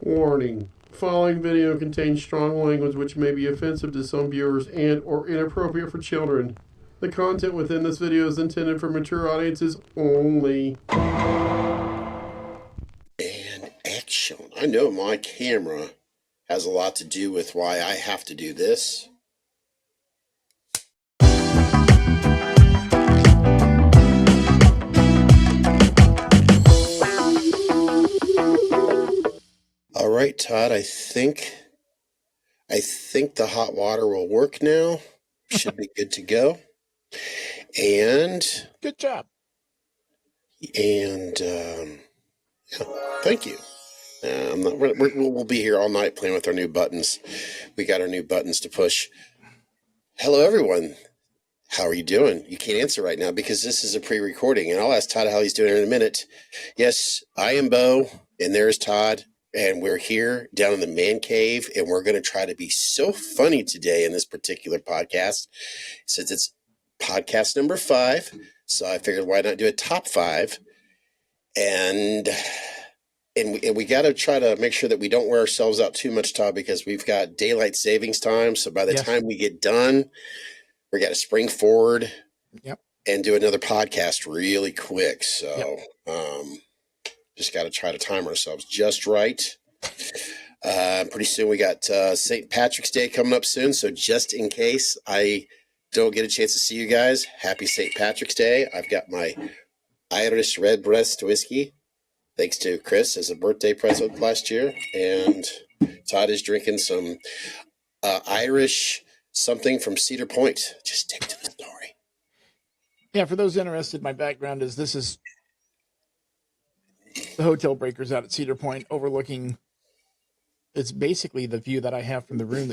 Warning. The following video contains strong language which may be offensive to some viewers and or inappropriate for children. The content within this video is intended for mature audiences only. And action. I know my camera has a lot to do with why I have to do this. All right, Todd, I think the hot water will work now. Should be good to go. And good job. And yeah, thank you. We'll be here all night playing with our new buttons. We got our new buttons to push. Hello, everyone. How are you doing? You can't answer right now because this is a pre-recording, and I'll ask Todd how he's doing in a minute. Yes, I am Bo, and there's Todd, and we're here down in the man cave, and we're going to try to be so funny today in this particular podcast, since it's podcast number 5. So I figured, why not do a top 5? And we got to try to make sure that we don't wear ourselves out too much, Todd, because we've got daylight savings time. So by the time we get done, we got to spring forward and do another podcast really quick. So just got to try to time ourselves just right. Pretty soon we got St. Patrick's Day coming up soon. So just in case I don't get a chance to see you guys, happy St. Patrick's Day. I've got my Irish red breast whiskey, thanks to Chris as a birthday present last year. And Todd is drinking some Irish something from Cedar Point. Just stick to the story. Yeah, for those interested, my background is this is the Hotel Breakers out at Cedar Point overlooking. It's basically the view that I have from the room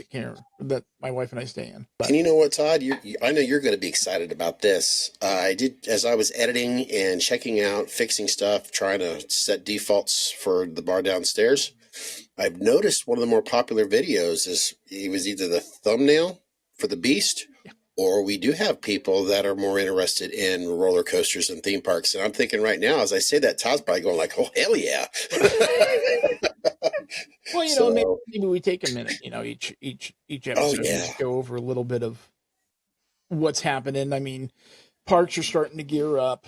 that my wife and I stay in. But, and you know what, Todd? I know you're going to be excited about this. I did, as I was editing and checking out, fixing stuff, trying to set defaults for the bar downstairs, I've noticed one of the more popular videos it was either the thumbnail for the Beast, or we do have people that are more interested in roller coasters and theme parks. And I'm thinking right now, as I say that, Todd's probably going like, "Oh, hell yeah!" Well, maybe we take a minute, each episode, just go over a little bit of what's happening. I mean, parks are starting to gear up.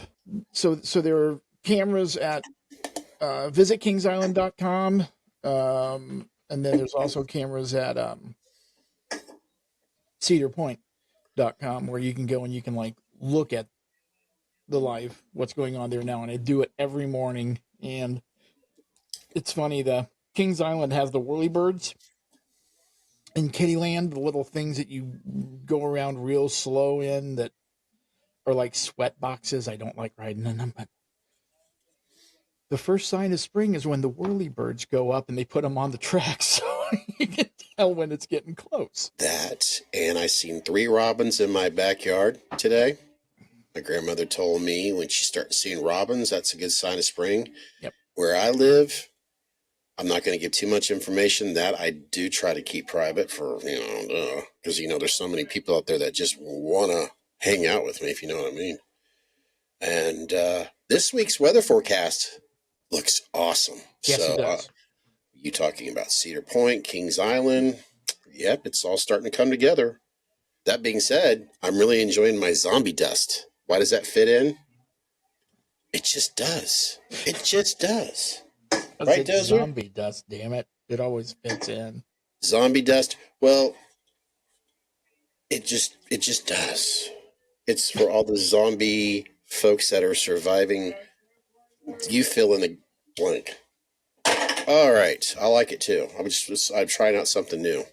So there are cameras at visitkingsisland.com, and then there's also cameras at cedarpoint.com where you can go and you can look at the live, what's going on there now. And I do it every morning. And it's funny, the Kings Island has the whirlybirds in Kittyland, the little things that you go around real slow in that are like sweat boxes. I don't like riding in them, but the first sign of spring is when the whirlybirds go up and they put them on the tracks, so you can tell when it's getting close. That, and I seen 3 robins in my backyard today. My grandmother told me when she starts seeing robins, that's a good sign of spring. Yep. Where I live, I'm not going to give too much information. That I do try to keep private for, because, there's so many people out there that just want to hang out with me, if you know what I mean. And this week's weather forecast looks awesome. Yes, it does. You talking about Cedar Point, Kings Island. Yep, it's all starting to come together. That being said, I'm really enjoying my zombie dust. Why does that fit in? It just does. It just does. Right, Dozer? Zombie dust, damn it. It always fits in. Zombie dust. Well, it just does. It's for all the zombie folks that are surviving. You fill in the blank. All right. I like it too. I'm trying out something new.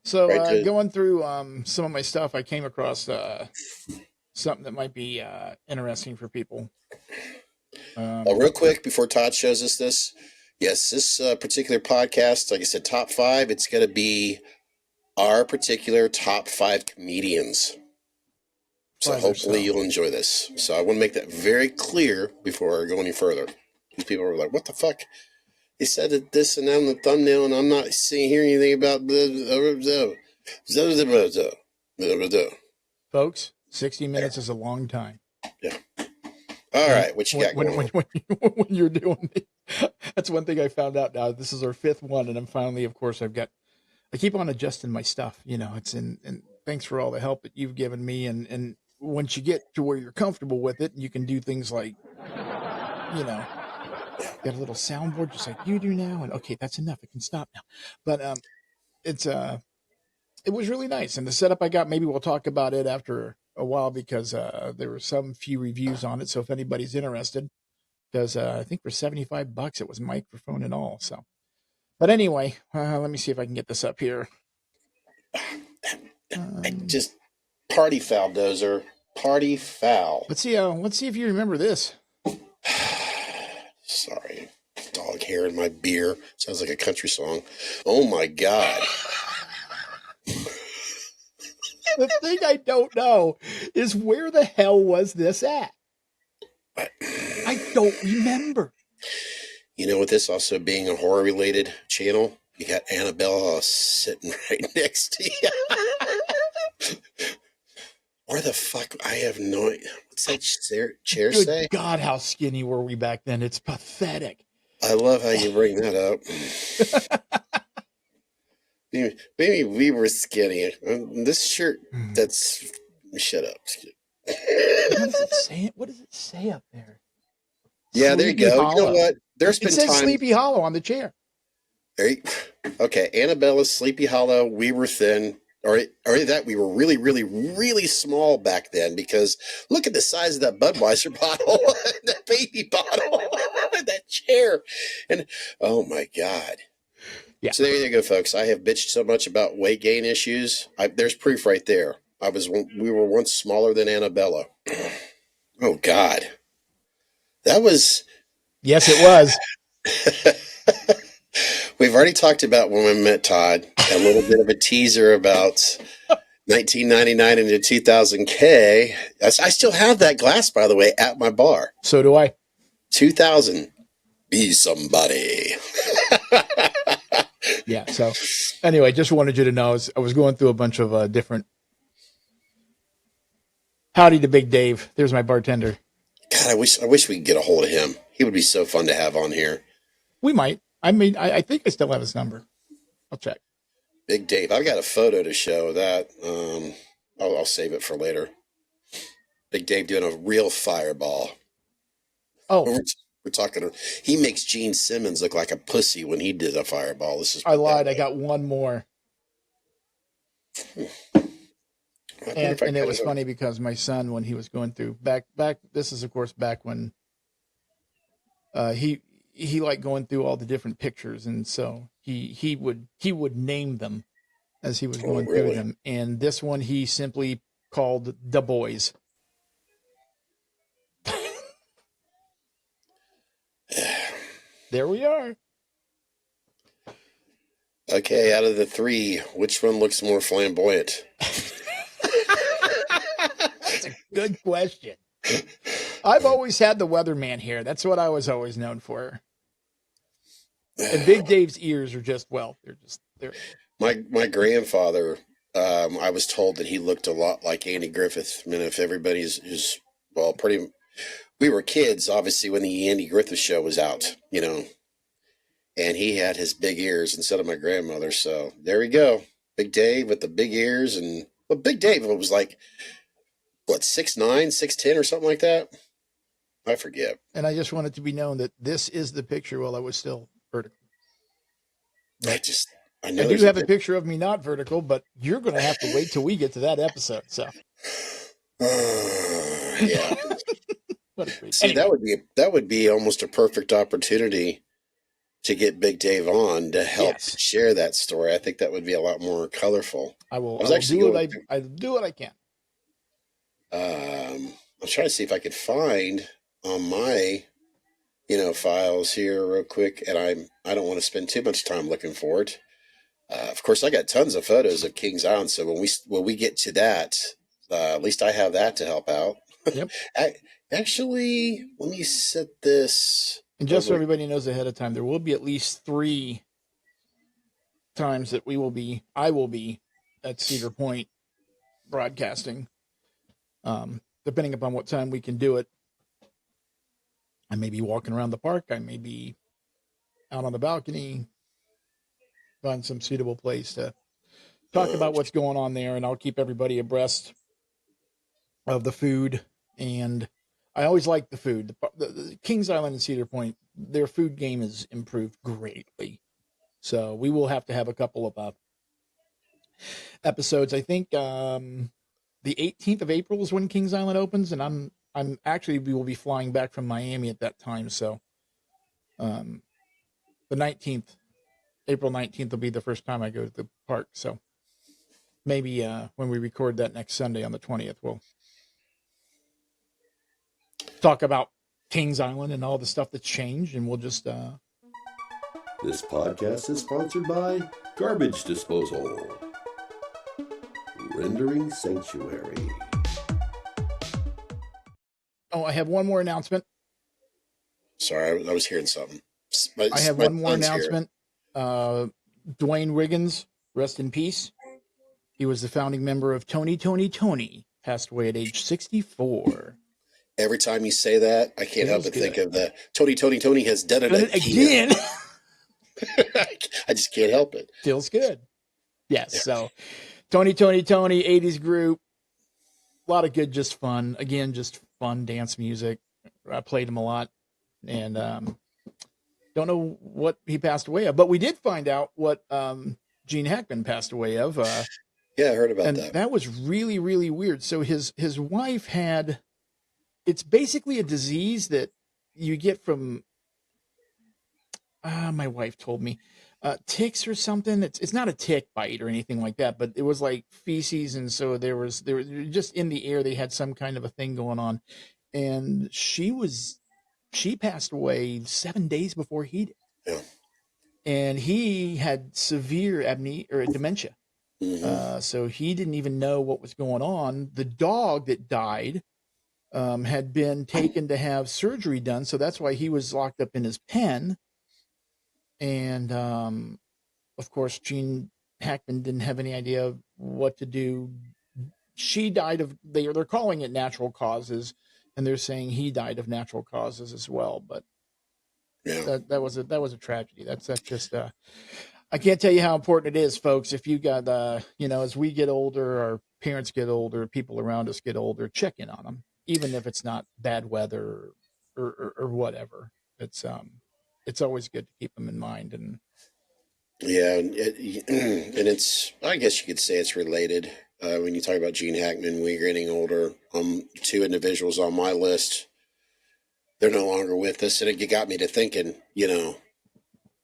So going through some of my stuff, I came across something that might be interesting for people. Real quick before Todd shows us this. Yes, this particular podcast, like I said, top 5, it's going to be our particular top 5 comedians. So hopefully you'll enjoy this. So I want to make that very clear before I go any further. These people are like, what the fuck? They said that this and that on the thumbnail, and I'm not hearing anything about folks. 60 minutes is a long time. Yeah. All right, what you got going on? When you're doing it. That's one thing I found out now. This is our 5th one, and I'm finally, of course, I keep on adjusting my stuff. It's and thanks for all the help that you've given me. And once you get to where you're comfortable with it, you can do things like, got a little soundboard just like you do now. And okay, that's enough. I can stop now. But it's it was really nice. And the setup I got, maybe we'll talk about it after a while because there were some few reviews on it. So if anybody's interested, because I think for $75 it was microphone and all. So, but anyway, let me see if I can get this up here. Just party foul, Dozer. Party foul. Let's see if you remember this. Sorry. Dog hair in my beer. Sounds like a country song. Oh my God. The thing I don't know is where the hell was this at? I don't remember. You know, with this also being a horror related channel, you got Annabella sitting right next to you. Where the fuck? I have no idea. What's that chair Good say? God, how skinny were we back then? It's pathetic. I love how you bring that up. Maybe we were skinny. This shirt, that's... Shut up. What does it say? What does it say up there? Yeah, there you go. Hollow. You know what? There's been it says times... Sleepy Hollow on the chair. Okay, Annabella's Sleepy Hollow, we were thin. Or that we were really, really, really small back then because look at the size of that Budweiser bottle, that baby bottle, that chair. And oh my God. Yeah. So there you go, folks. I have bitched so much about weight gain issues. There's proof right there. We were once smaller than Annabella. Oh God. That was. Yes, it was. We've already talked about when we met Todd, a little bit of a teaser about 1999 into 2000K. I still have that glass, by the way, at my bar. So do I. 2000. Be somebody. Yeah. So anyway, just wanted you to know I was going through a bunch of different. Howdy to Big Dave. There's my bartender. God, I wish we could get a hold of him. He would be so fun to have on here. We might. I mean, I think I still have his number. I'll check. Big Dave. I've got a photo to show that. I'll save it for later. Big Dave doing a real fireball. Oh. We're talking. He makes Gene Simmons look like a pussy when he did a fireball. I lied. I got one more. And it was funny because my son, when he was going through back, this is of course back when he liked going through all the different pictures, and so he would name them as he was going through them. And this one he simply called "The Boys." There we are. Okay, out of the three, which one looks more flamboyant? That's a good question. I've always had the weatherman hair. That's what I was always known for. And Big Dave's ears are they're. My grandfather, I was told that he looked a lot like Andy Griffith. I mean, if everybody's we were kids, obviously, when the Andy Griffith show was out, and he had his big ears instead of my grandmother. So there we go. Big Dave with the big ears. And Big Dave was like, what, 6'9", 6'10", or something like that? I forget. And I just want it to be known that this is the picture while I was still vertical. I know I do have a picture of me not vertical, but you're going to have to wait till we get to that episode. So, yeah. See, anyway. that would be almost a perfect opportunity to get Big Dave on to help share that story. I think that would be a lot more colorful. I'll do what I can. I'm trying to see if I could find on my, files here real quick, and I don't want to spend too much time looking for it. Of course, I got tons of photos of Kings Island, so when we get to that, at least I have that to help out. Yep. Actually, let me set this. And just so everybody knows ahead of time, there will be at least 3 times that I will be at Cedar Point broadcasting. Depending upon what time we can do it. I may be walking around the park. I may be out on the balcony, find some suitable place to talk about what's going on there, and I'll keep everybody abreast of the food. And I always like the food. The Kings Island and Cedar Point, their food game has improved greatly. So we will have to have a couple of episodes. I think the 18th of April is when Kings Island opens, and I'm actually, we will be flying back from Miami at that time. So the 19th, April 19th will be the first time I go to the park. So maybe when we record that next Sunday on the 20th, we'll talk about Kings Island and all the stuff that's changed, and we'll just This podcast is sponsored by Garbage Disposal, Rendering Sanctuary. Oh, I have one more announcement. Sorry, I was hearing something. I have one more announcement. Dwayne Riggins, rest in peace. He was the founding member of Tony, passed away at age 64. Every time you say that, I can't help but think of the Tony has done it again. I just can't help it. Feels good. Yes. Yeah. So Tony, 80s group. A lot of good, just fun. Again, just fun dance music. I played him a lot. And don't know what he passed away of, but we did find out what Gene Hackman passed away of. Yeah, I heard about and that. That was really, really weird. So his wife had, it's basically a disease that you get from, my wife told me, ticks or something. It's not a tick bite or anything like that, but it was like feces. And so there was just in the air, they had some kind of a thing going on. And she passed away 7 days before he did. Yeah. And he had severe dementia. Mm-hmm. So he didn't even know what was going on. The dog that died had been taken to have surgery done. So that's why he was locked up in his pen. And, of course, Gene Hackman didn't have any idea what to do. She died of, they're calling it natural causes, and they're saying he died of natural causes as well. But yeah, that was a tragedy. That's just, I can't tell you how important it is, folks. If you got, as we get older, our parents get older, people around us get older, check in on them, even if it's not bad weather or whatever. It's always good to keep them in mind. And yeah, and it's, I guess you could say it's related. When you talk about Gene Hackman, we're getting older. Two individuals on my list, they're no longer with us, and it got me to thinking,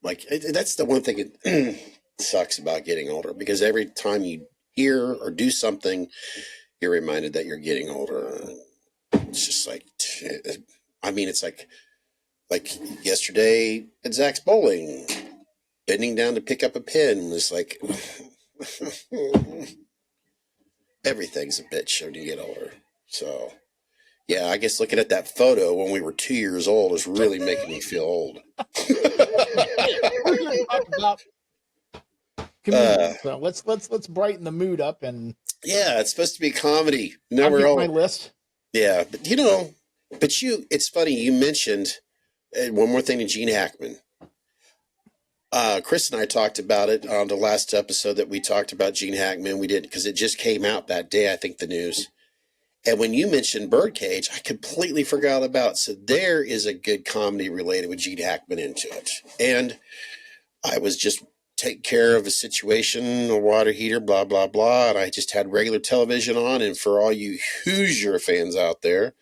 like that's the one thing that sucks about getting older, because every time you hear or do something, you're reminded that you're getting older. It's just like, it's like yesterday at Zach's bowling, bending down to pick up a pin was like, everything's a bitch when you get older. So, yeah, I guess looking at that photo when we were 2 years old is really making me feel old. We're going to talk about comedians. So let's brighten the mood up. And yeah, it's supposed to be comedy. I'll get my list. Yeah, but it's funny you mentioned one more thing to Gene Hackman. Chris and I talked about it on the last episode that we talked about Gene Hackman. We did because it just came out that day, I think, the news. And when you mentioned Birdcage, I completely forgot about it. So there is a good comedy related with Gene Hackman into it. And I was just taking care of a situation, a water heater, blah, blah, blah. And I just had regular television on. And for all you Hoosier fans out there,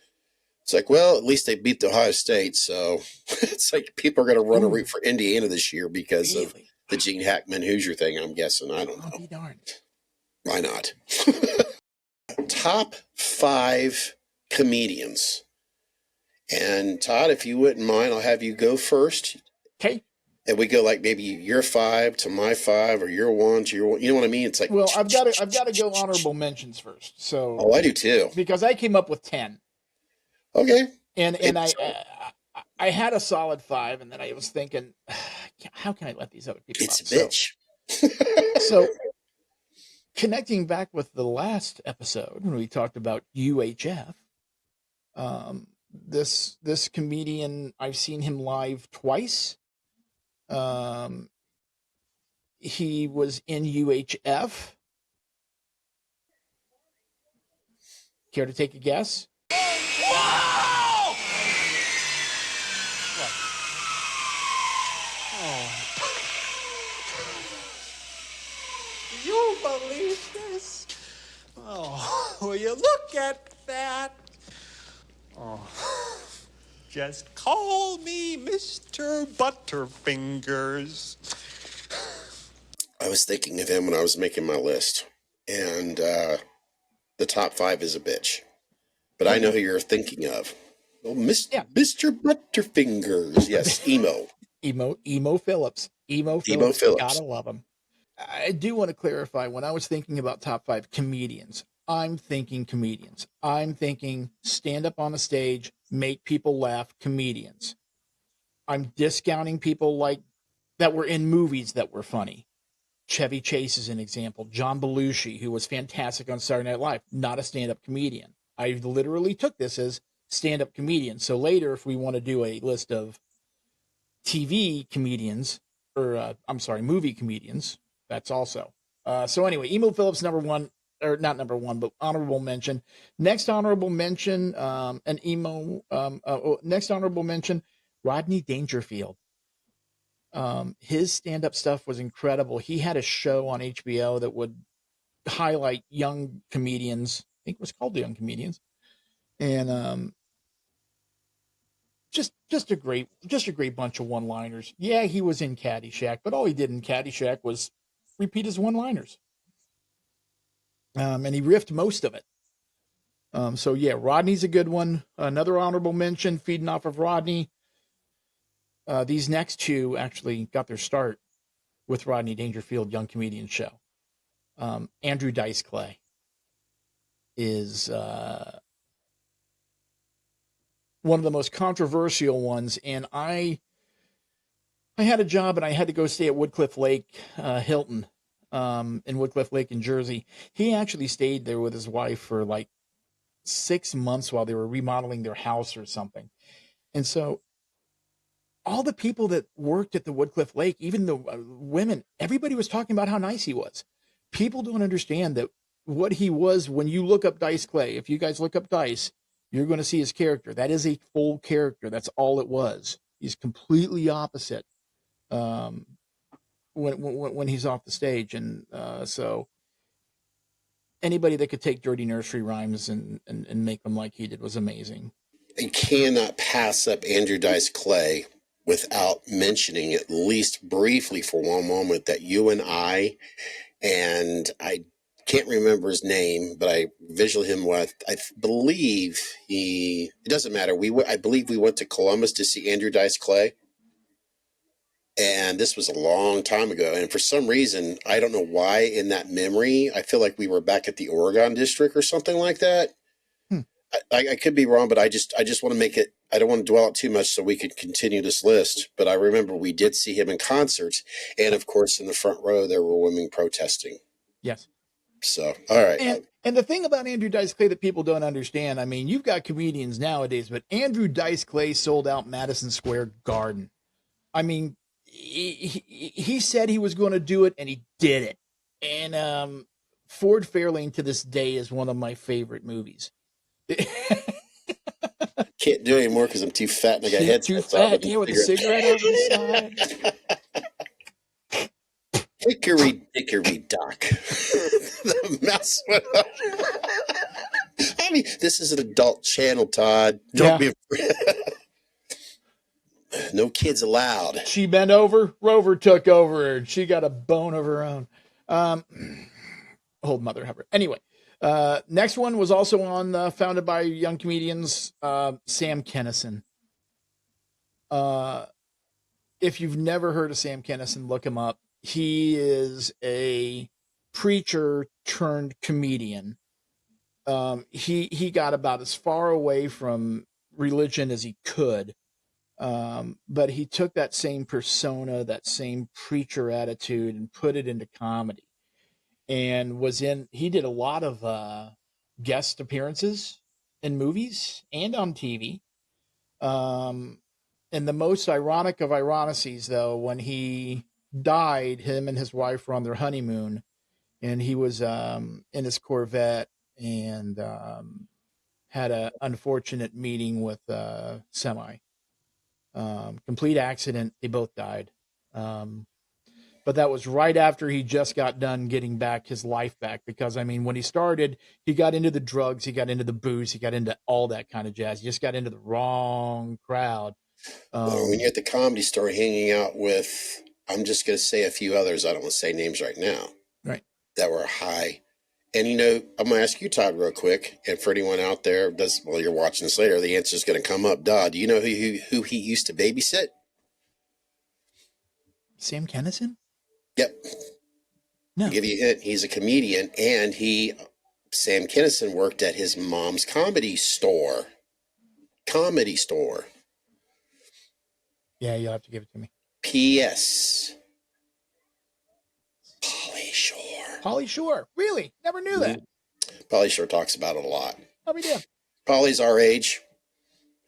it's like, well, at least they beat Ohio State. So it's like people are going to run a route for Indiana this year because of the Gene Hackman Hoosier thing, I'm guessing. I don't know. I'll be darned. Why not? Top 5 comedians. And Todd, if you wouldn't mind, I'll have you go first. Okay. And we go like maybe your 5 to my 5 or your 1 to your 1. You know what I mean? It's like, well, I've got to go honorable mentions first. So oh, I do too. Because I came up with 10. Okay. And I had a solid 5, and then I was thinking, how can I let these other people It's up? a bitch. So connecting back with the last episode when we talked about UHF, this comedian, I've seen him live twice. He was in UHF. Care to take a guess? Whoa! What? Oh. Do you believe this? Oh, will you look at that? Oh. Just call me Mr. Butterfingers. I was thinking of him when I was making my list, and the top 5 is a bitch. But I know who you're thinking of. Oh, Mr. Butterfingers. Yes, emo. Emo Phillips. Emo Phillips. Gotta love him. I do want to clarify, when I was thinking about top 5 comedians, I'm thinking comedians. I'm thinking stand up on a stage, make people laugh, comedians. I'm discounting people like that were in movies that were funny. Chevy Chase is an example. John Belushi, who was fantastic on Saturday Night Live, not a stand-up comedian. I literally took this as stand-up comedian. So later, if we want to do a list of TV comedians, or movie comedians, that's also. So anyway, Emo Phillips, number 1, or not number 1, but honorable mention. Next honorable mention, next honorable mention, Rodney Dangerfield. His stand-up stuff was incredible. He had a show on HBO that would highlight young comedians. I think it was called The Young Comedians. And just a great bunch of one-liners. Yeah, he was in Caddyshack, but all he did in Caddyshack was repeat his one-liners. And he riffed most of it. So yeah, Rodney's a good one. Another honorable mention, feeding off of Rodney. These next 2 actually got their start with Rodney Dangerfield Young Comedian Show. Andrew Dice Clay is one of the most controversial ones, and I had a job and I had to go stay at Woodcliff Lake Hilton in Woodcliff Lake in Jersey. He actually stayed there with his wife for like 6 months while they were remodeling their house or something. And so all the people that worked at the Woodcliff Lake, even the women, everybody was talking about how nice he was. People don't understand that what he was. When you look up Dice Clay, if you guys look up Dice, you're going to see his character. That is a full character. That's all it was. He's completely opposite when he's off the stage. And so anybody that could take dirty nursery rhymes and make them like he did was amazing. I cannot pass up Andrew Dice Clay without mentioning, at least briefly for one moment, that you and I can't remember his name, but I visual him with, I believe it doesn't matter. I believe we went to Columbus to see Andrew Dice Clay. And this was a long time ago. And for some reason, I don't know why in that memory, I feel like we were back at the Oregon District or something like that. I could be wrong, but I just want to make it, I don't want to dwell out too much so we could continue this list. But I remember we did see him in concert. And of course, in the front row, there were women protesting. Yes. So, all right. And the thing about Andrew Dice Clay that people don't understand, I mean, you've got comedians nowadays, but Andrew Dice Clay sold out Madison Square Garden. I mean, he said he was going to do it, and he did it. And Ford Fairlane to this day is one of my favorite movies. Can't do it anymore because I'm too fat and I got head too fat. Yeah, with a cigarette over the side. Hickory dickory dock. The mouse went up. I mean, this is an adult channel, Todd. Don't be afraid. No kids allowed. She bent over, Rover took over, and she got a bone of her own. Old mother heifer. Anyway, next one was also on founded by young comedians, Sam Kinison. If you've never heard of Sam Kinison, look him up. He is a preacher turned comedian. He got about as far away from religion as he could. But he took that same persona, that same preacher attitude, and put it into comedy. And he did a lot of guest appearances in movies and on TV. And the most ironic of ironicies, though, when he died, him and his wife were on their honeymoon, and he was in his Corvette and had an unfortunate meeting with semi. Complete accident. They both died. But that was right after he just got done getting back his life back. Because, I mean, when he started, he got into the drugs, he got into the booze, he got into all that kind of jazz. He just got into the wrong crowd. Well, when you're at the Comedy Store hanging out with, I'm just going to say a few others, I don't want to say names right now, Right. that were high. And, you know, I'm going to ask you, Todd, real quick. And for anyone out there, you're watching this later, the answer is going to come up. Dodd, do you know who he used to babysit? Sam Kinison? Yep. No. To give you a hint, he's a comedian, and Sam Kinison worked at his mom's comedy store. Yeah, you'll have to give it to me. P.S. Pauly Shore. Really? Never knew that. Pauly Shore talks about it a lot. How we do? Pauly's our age,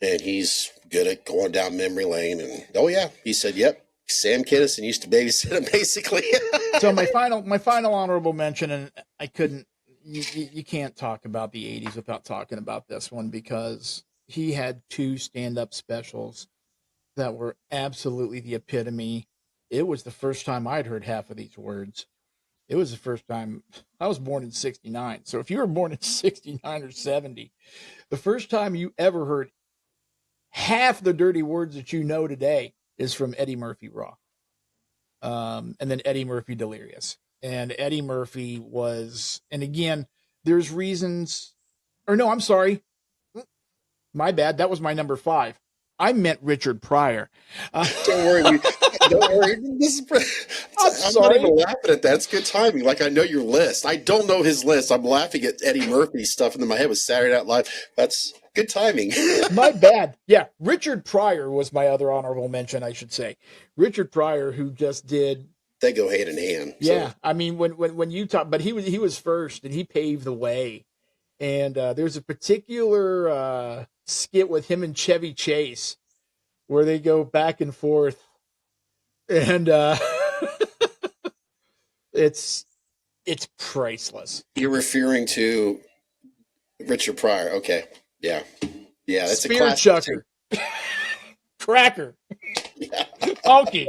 and he's good at going down memory lane. And oh yeah, he said, "Yep, Sam Kinison used to babysit him, basically." So my final honorable mention, and I couldn't. You can't talk about the '80s without talking about this one, because he had 2 stand-up specials that were absolutely the epitome. It was the first time I'd heard half of these words. It was the first time. I was born in '69. So if you were born in '69 or '70, the first time you ever heard half the dirty words that you know today is from Eddie Murphy Raw. And then Eddie Murphy Delirious. And Eddie Murphy was, and again, there's reasons, or no, I'm sorry. My bad. That was my number 5. I meant Richard Pryor. Don't worry. Don't worry. I'm not even laughing at that. It's good timing. Like, I know your list. I don't know his list. I'm laughing at Eddie Murphy's stuff, and then my head was Saturday Night Live. That's good timing. My bad. Yeah, Richard Pryor was my other honorable mention, I should say. Richard Pryor, who just did. They go hand in hand. Yeah, so. I mean, when you talk, but he was first, and he paved the way. And there's a particular skit with him and Chevy Chase where they go back and forth, and it's priceless. You're referring to Richard Pryor. Okay. Yeah. Yeah, that's Spear a classic chucker. Cracker. Yeah. Honky.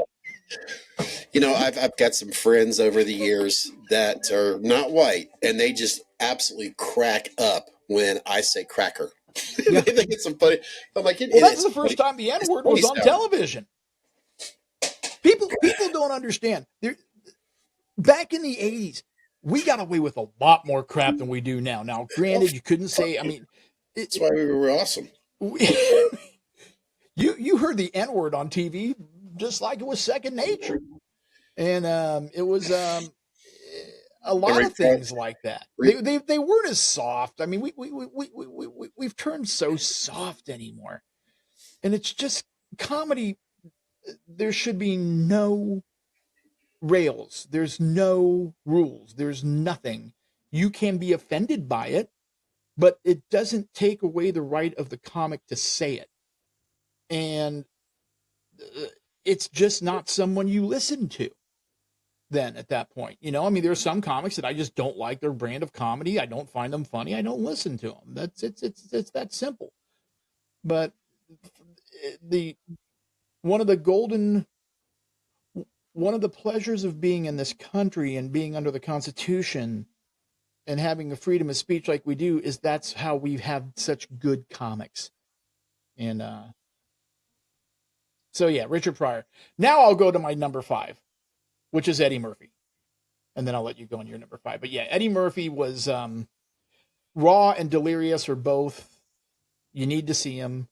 You know, I've got some friends over the years that are not white, and they just absolutely crack up when I say cracker. Yeah. They think it's some funny. I'm like, well, that's the first time the N-word was on television. People don't understand. Back in the 80s, we got away with a lot more crap than we do now. Now, granted, you couldn't say, I mean... That's why we were awesome. You heard the N-word on TV just like it was second nature. And it was a lot of things like that. They weren't as soft. I mean, we've turned so soft anymore. And it's just comedy. There should be no rails. There's no rules. There's nothing. You can be offended by it, but it doesn't take away the right of the comic to say it. And it's just not someone you listen to then at that point. You know, I mean, there are some comics that I just don't like their brand of comedy. I don't find them funny. I don't listen to them. It's that simple. But one of the pleasures of being in this country and being under the Constitution and having the freedom of speech like we do is that's how we've had such good comics. And so yeah, Richard Pryor. Now I'll go to my number 5, which is Eddie Murphy. And then I'll let you go on your number 5. But yeah, Eddie Murphy was Raw and Delirious are both, you need to see him.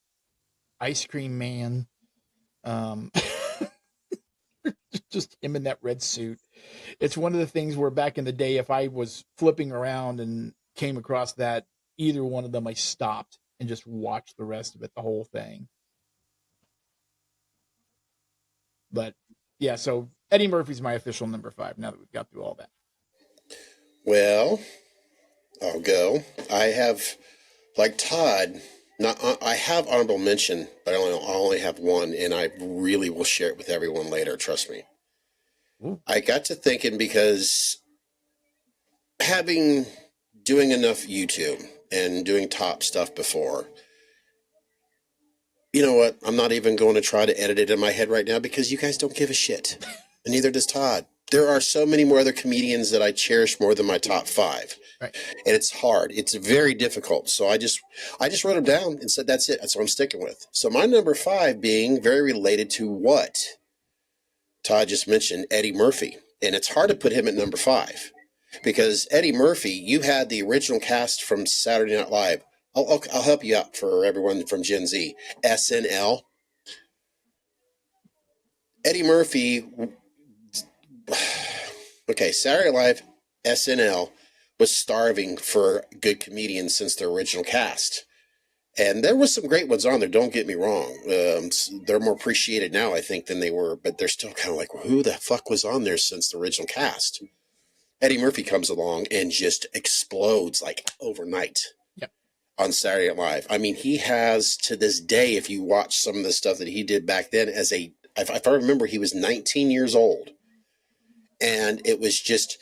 Ice Cream Man. Just him in that red suit. It's one of the things where back in the day, if I was flipping around and came across that, either one of them, I stopped and just watched the rest of it, the whole thing. But yeah, so Eddie Murphy's my official number 5 now that we've got through all that. Well, I'll go. I have, like Todd, I have honorable mention, but I only have one, and I really will share it with everyone later. Trust me. Ooh. I got to thinking because doing enough YouTube and doing top stuff before, you know what? I'm not even going to try to edit it in my head right now because you guys don't give a shit. And neither does Todd. There are so many more other comedians that I cherish more than my top 5. Right. And it's hard. It's very difficult. So I just wrote them down and said, that's it. That's what I'm sticking with. So my number 5 being very related to what Todd just mentioned, Eddie Murphy. And it's hard to put him at number 5 because Eddie Murphy, you had the original cast from Saturday Night Live. I'll help you out for everyone from Gen Z. SNL. Eddie Murphy. Okay, Saturday Night Live, SNL was starving for good comedians since the original cast. And there was some great ones on there, don't get me wrong. They're more appreciated now, I think, than they were, but they're still kind of like, well, who the fuck was on there since the original cast? Eddie Murphy comes along and just explodes like overnight. Yep. On Saturday Night Live. I mean, he has, to this day, if you watch some of the stuff that he did back then, if I remember, he was 19 years old. And it was just,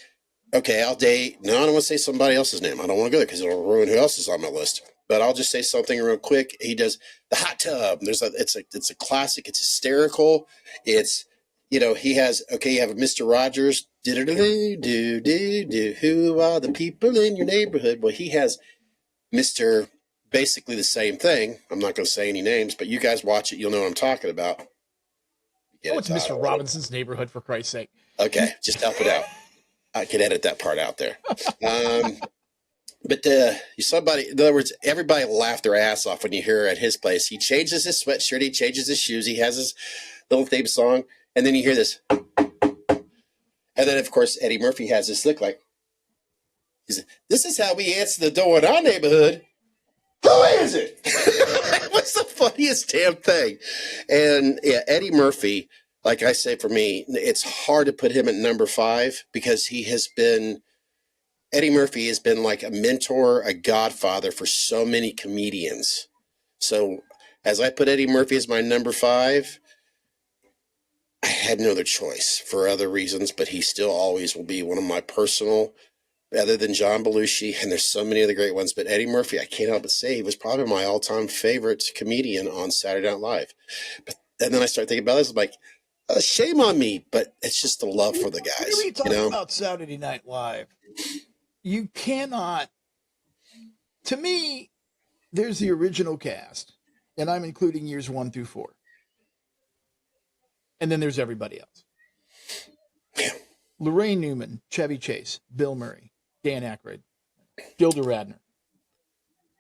okay, I don't want to say somebody else's name. I don't want to go there because it'll ruin who else is on my list. But I'll just say something real quick. He does the hot tub. It's a classic. It's hysterical. It's, he has, okay, you have Mr. Rogers. Who are the people in your neighborhood? Well, he has Mr. basically the same thing. I'm not going to say any names, but you guys watch it. You'll know what I'm talking about. It's Mr. Robinson's Neighborhood, for Christ's sake. Okay, just help it out. I could edit that part out there. But in other words, everybody laughed their ass off when you hear at his place. He changes his sweatshirt, he changes his shoes, he has his little theme song, and then you hear this. And then, of course, Eddie Murphy has this look like, this is how we answer the door in our neighborhood. Who is it? What's the funniest damn thing? And yeah, Eddie Murphy, like I say, for me, it's hard to put him at number 5 because Eddie Murphy has been like a mentor, a godfather for so many comedians. So as I put Eddie Murphy as my number 5, I had no other choice for other reasons, but he still always will be one of my personal, other than John Belushi, and there's so many other great ones, but Eddie Murphy, I can't help but say, he was probably my all-time favorite comedian on Saturday Night Live. And then I start thinking about this, I'm like, shame on me, but it's just the love for the guys. When we talk about Saturday Night Live, you cannot, to me, there's the original cast, and I'm including years 1 through 4. And then there's everybody else. Yeah. Lorraine Newman, Chevy Chase, Bill Murray, Dan Aykroyd, Gilda Radner.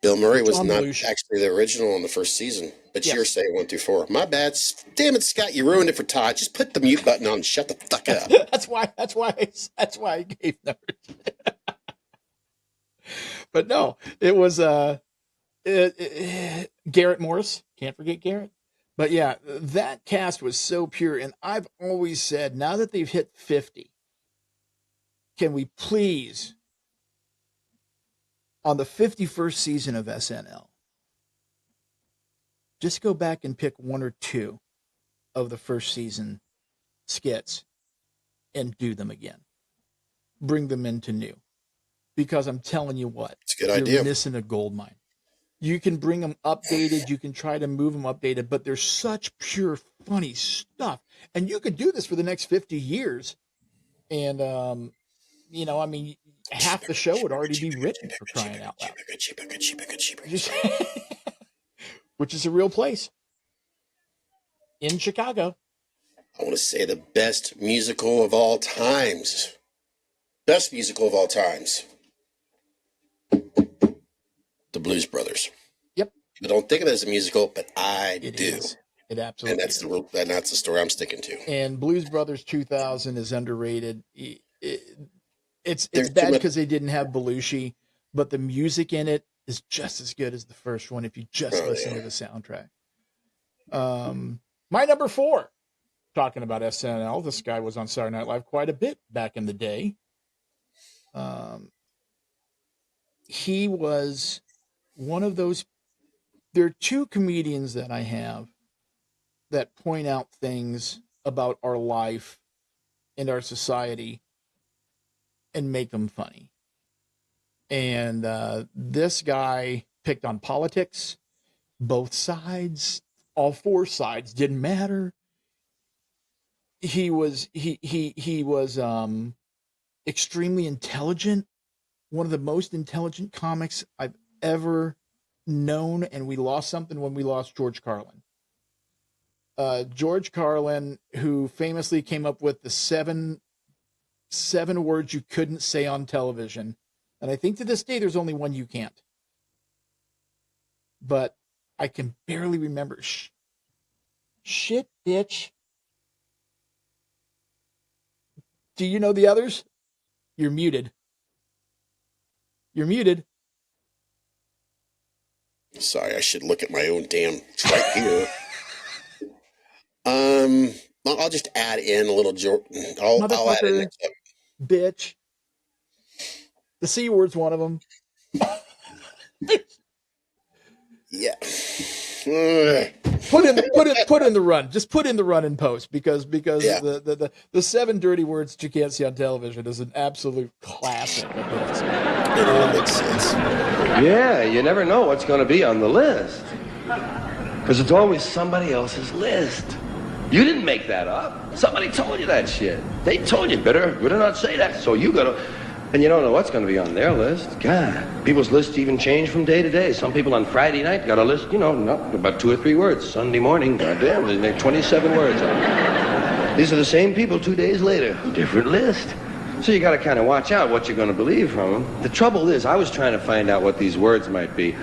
Bill Murray was John not Belushi. actually the original in the first season, but Yes. you're saying 1 through 4. My bad. Damn it, Scott, you ruined it for Todd. Just put the mute button on and shut the fuck up. That's why I gave numbers. But no, it was Garrett Morris. Can't forget Garrett. But yeah, that cast was so pure. And I've always said, now that they've hit 50, can we please, on the 51st season of SNL, just go back and pick 1 or 2 of the first season skits and do them again. Bring them into new. Because I'm telling you what, It's a good you're idea. missing a gold mine. You can bring them updated. You can try to move them updated, but they're such pure, funny stuff. And you could do this for the next 50 years. And, I mean, half the show would already be written, for crying out loud. Which is a real place in Chicago. I want to say the best musical of all times. Best musical of all times. The Blues Brothers. Yep. People don't think of it as a musical, but I It do. is. It absolutely is. And that's the story I'm sticking to. And Blues Brothers 2000 is underrated. It's There's bad too much- because they didn't have Belushi, but the music in it is just as good as the first one if you just listen to the soundtrack. My number 4, talking about SNL, this guy was on Saturday Night Live quite a bit back in the day. He was one of those there are two comedians that I have that point out things about our life and our society and make them funny. And this guy picked on politics, both sides, all four sides, didn't matter. He was extremely intelligent, one of the most intelligent comics I've ever known, and we lost something when we lost George Carlin. George Carlin, who famously came up with the seven words you couldn't say on television. And I think to this day, there's only one you can't. But I can barely remember. Shit, bitch. Do you know the others? You're muted. You're muted. Sorry, I should look at my own damn. It's right here. I'll just add in a little. I'll add in next up. Bitch. The C word's one of them. Yeah. Put in the run. Just put in the run in post because Yeah. the 7 dirty words that you can't see on television is an absolute classic. It all makes sense. Yeah, you never know what's going to be on the list. Because it's always somebody else's list. You didn't make that up. Somebody told you that shit. They told you better not say that. So you gotta, and you don't know what's going to be on their list. God, people's lists even change from day to day. Some people on Friday night got a list, not about 2 or 3 words. Sunday morning, goddamn, they make 27 words. These are the same people 2 days later. Different list. So you got to kind of watch out what you're going to believe from them. The trouble is, I was trying to find out what these words might be.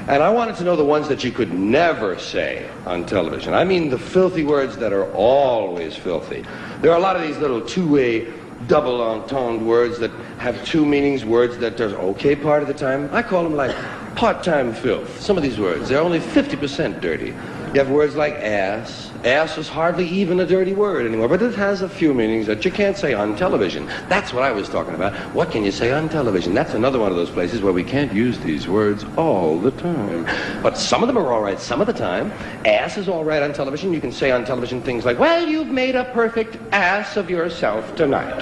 And I wanted to know the ones that you could never say on television. I mean the filthy words that are always filthy. There are a lot of these little two-way, double entendre words that have 2 meanings, words that are okay part of the time. I call them like part-time filth. Some of these words, they're only 50% dirty. You have words like ass. Ass is hardly even a dirty word anymore, but it has a few meanings that you can't say on television. That's what I was talking about. What can you say on television? That's another one of those places where we can't use these words all the time. But some of them are all right some of the time. Ass is all right on television. You can say on television things like, well, you've made a perfect ass of yourself tonight.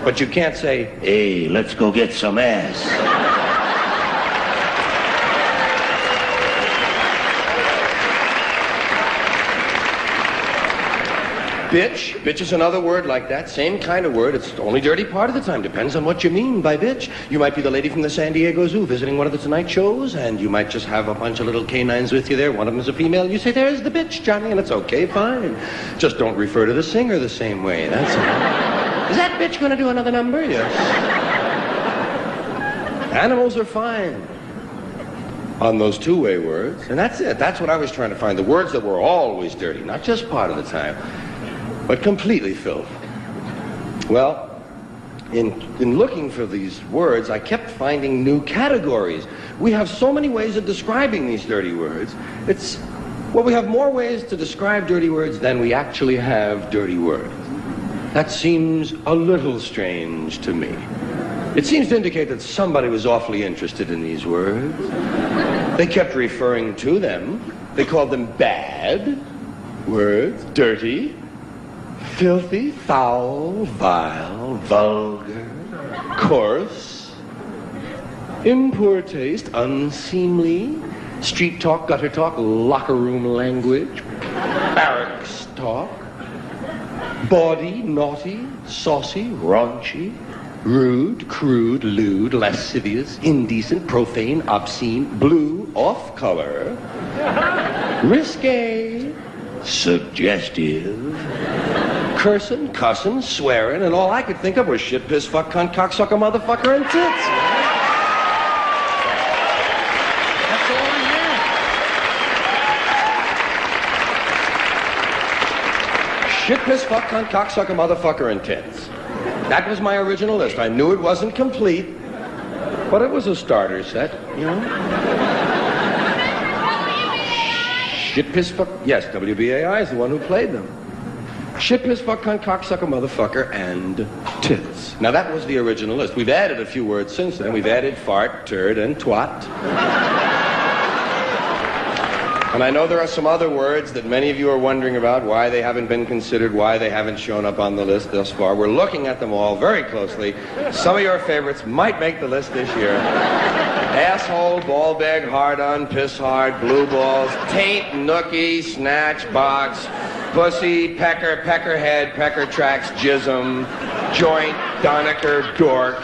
But you can't say, hey, let's go get some ass. Bitch. Bitch is another word like that. Same kind of word. It's only dirty part of the time. Depends on what you mean by bitch. You might be the lady from the San Diego Zoo visiting one of the Tonight shows, and you might just have a bunch of little canines with you there. One of them is a female. You say, there's the bitch, Johnny, and it's okay, fine. Just don't refer to the singer the same way. That's all. Is that bitch going to do another number? Yes. Animals are fine on those two-way words, and that's it. That's what I was trying to find. The words that were always dirty, not just part of the time, but completely filth. Well, in looking for these words, I kept finding new categories. We have so many ways of describing these dirty words. We have more ways to describe dirty words than we actually have dirty words. That seems a little strange to me. It seems to indicate that somebody was awfully interested in these words. They kept referring to them. They called them bad words, dirty, filthy, foul, vile, vulgar, coarse, in poor taste, unseemly, street talk, gutter talk, locker room language, barracks talk, bawdy, naughty, saucy, raunchy, rude, crude, lewd, lascivious, indecent, profane, obscene, blue, off-color, risque, suggestive, cursing, cussing, swearing, and all I could think of was shit, piss, fuck, cunt, cocksucker, motherfucker, and tits. That's all I had. Shit, piss, fuck, cunt, cocksucker, motherfucker, and tits. That was my original list. I knew it wasn't complete, but it was a starter set, you know? Shit, piss, fuck, yes, WBAI is the one who played them. Shit, piss, fuck, cunt, cocksucker, motherfucker, and tits. Now, that was the original list. We've added a few words since then. We've added fart, turd, and twat. And I know there are some other words that many of you are wondering about, why they haven't been considered, why they haven't shown up on the list thus far. We're looking at them all very closely. Some of your favorites might make the list this year. Asshole, ball bag, hard-on, piss hard, blue balls, taint, nookie, snatch, box, pussy, pecker, peckerhead, pecker tracks, jism, joint, Donecker, dork,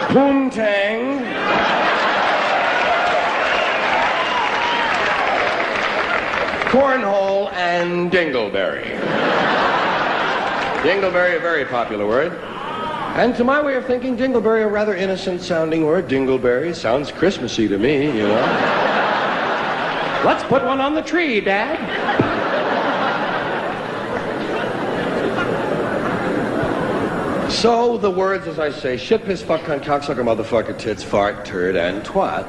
poontang, cornhole, and dingleberry. Dingleberry, a very popular word. And to my way of thinking, dingleberry, a rather innocent-sounding word. Dingleberry sounds Christmassy to me, you know. Let's put one on the tree, Dad. So the words, as I say, shit, piss, fuck, cunt, cocksucker, motherfucker, tits, fart, turd, and twat.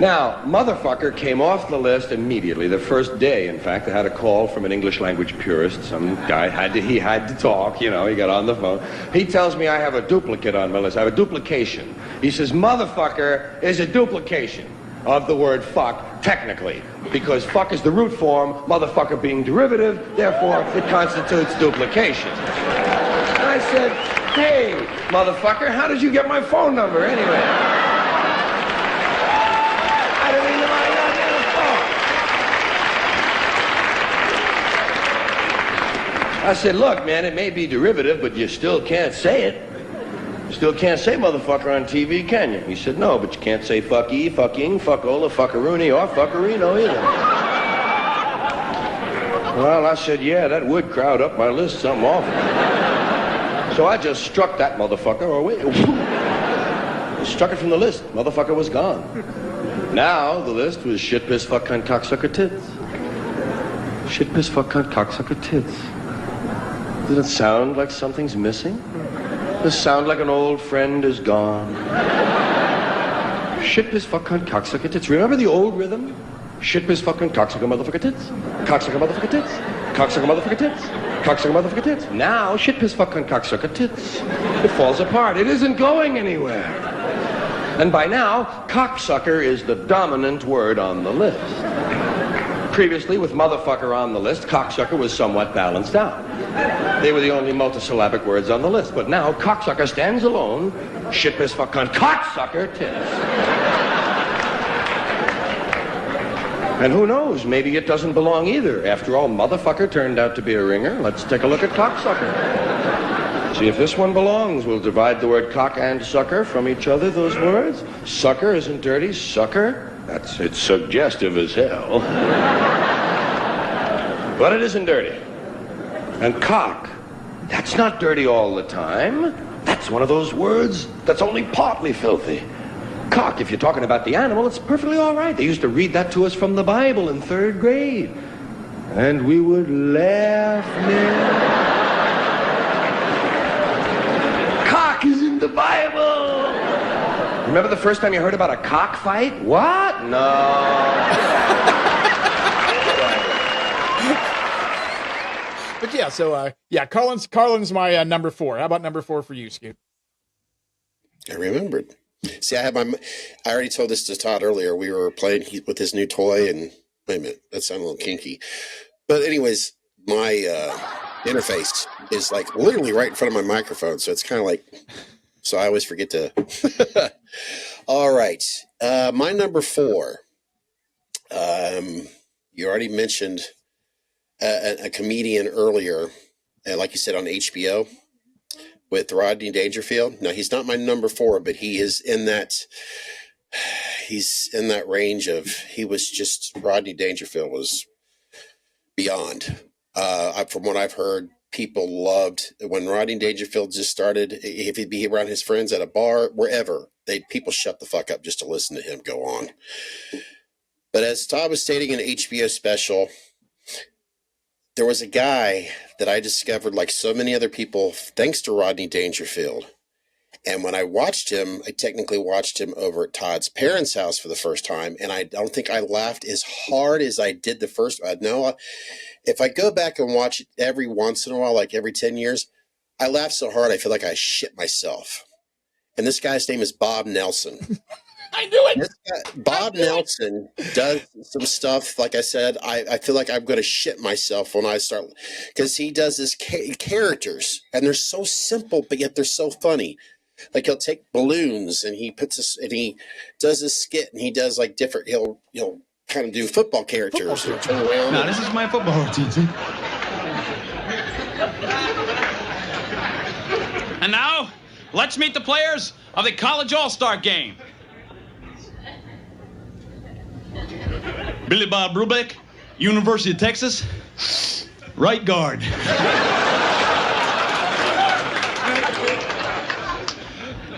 Now, motherfucker came off the list immediately, the first day, in fact. I had a call from an English language purist. Some guy had to talk, you know, he got on the phone. He tells me I have a duplicate on my list. I have a duplication. He says, motherfucker is a duplication of the word fuck, technically, because fuck is the root form, motherfucker being derivative, therefore it constitutes duplication. And I said, hey, motherfucker, how did you get my phone number anyway? I said, look, man, it may be derivative, but you still can't say it. You still can't say motherfucker on TV, can you? He said, no, but you can't say fucky, fucking, fuckola, fuckaroony, or fuckerino either. Well, I said, yeah, that would crowd up my list something awful. So I just struck that motherfucker, or wait, struck it from the list. Motherfucker was gone. Now the list was shit, piss, fuck, cunt, cocksucker, tits. Shit, piss, fuck, cunt, cocksucker, tits. Does it sound like something's missing? Does it sound like an old friend is gone? Shit, piss, fuck, cunt, cocksucker, tits. Remember the old rhythm? Shit, piss, fuck, cunt, cocksucker, motherfucker, tits. Cocksucker, motherfucker, tits. Cocksucker, motherfucker, tits. Cocksucker, motherfucker, tits. Now, shit, piss, fuck, cunt, cocksucker, tits. It falls apart. It isn't going anywhere. And by now, cocksucker is the dominant word on the list. Previously, with motherfucker on the list, cocksucker was somewhat balanced out. They were the only multisyllabic words on the list. But now, cocksucker stands alone. Shit, piss, fuck, cunt, cocksucker, tits. And who knows, maybe it doesn't belong either. After all, motherfucker turned out to be a ringer. Let's take a look at cocksucker. See if this one belongs. We'll divide the word cock and sucker from each other, those words. Sucker isn't dirty. Sucker, it's suggestive as hell. But it isn't dirty. And cock, that's not dirty all the time. That's one of those words that's only partly filthy. Cock, if you're talking about the animal, it's perfectly all right. They used to read that to us from the Bible in 3rd grade. And we would laugh, man. Cock is in the Bible. Remember the first time you heard about a cockfight? What? No. But yeah, so yeah, Carlin's my number 4. How about number 4 for you, Scoot? I remembered. See, I already told this to Todd earlier. We were playing with his new toy, and wait a minute, that sounded a little kinky. But anyways, my interface is like literally right in front of my microphone, so it's kind of like, so I always forget to. All right, my number 4. You already mentioned a comedian earlier, like you said, on HBO with Rodney Dangerfield. Now, he's not my number 4, but he is in that. He's in that range of. He was just Rodney Dangerfield was beyond. From what I've heard, people loved when Rodney Dangerfield just started. If he'd be around his friends at a bar, wherever, people shut the fuck up just to listen to him go on. But as Todd was stating in an HBO special, there was a guy that I discovered, like so many other people, thanks to Rodney Dangerfield. And when I watched him, I technically watched him over at Todd's parents' house for the first time, and I don't think I laughed as hard as I did the first. No, if I go back and watch it every once in a while, like every 10 years, I laugh so hard I feel like I shit myself. And this guy's name is Bob Nelson. I knew it. Bob Nelson does some stuff. Like I said, I feel like I'm going to shit myself when I start, because he does his characters, and they're so simple, but yet they're so funny. Like he'll take balloons and he does his skit, and he does like different. He'll kind of do football characters. Turn around. Now this is my football teacher. And now, let's meet the players of the College All-Star Game. Billy Bob Brubeck, University of Texas, right guard.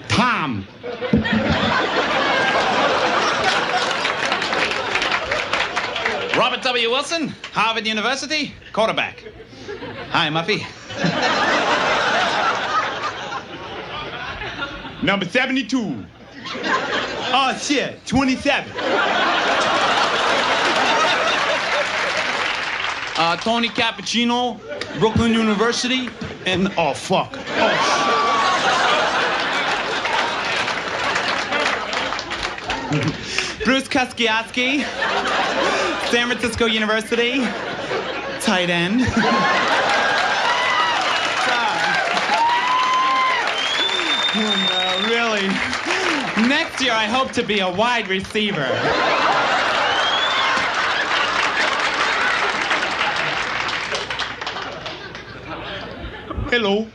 Tom. Robert W. Wilson, Harvard University, quarterback. Hi, Muffy. Number 72. Oh, shit, 27. Tony Cappuccino, Brooklyn University, and, oh, fuck. Oh, Bruce Kuskiaski, San Francisco University, tight end. No, really. Next year, I hope to be a wide receiver. Hello.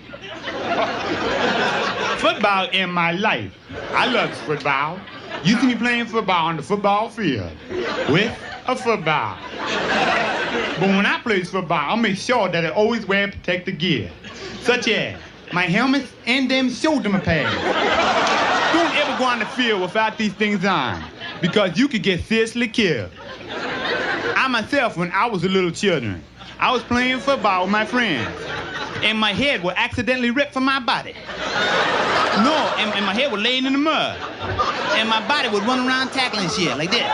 Football in my life. I love football. You see me playing football on the football field with a football. But when I play football, I make sure that I always wear protective gear, such as my helmet and them shoulder pads. Don't ever go on the field without these things on, because you could get seriously killed. I myself, when I was a little children, I was playing football with my friends, and my head was accidentally ripped from my body. No, and my head was laying in the mud, and my body would run around tackling shit like that.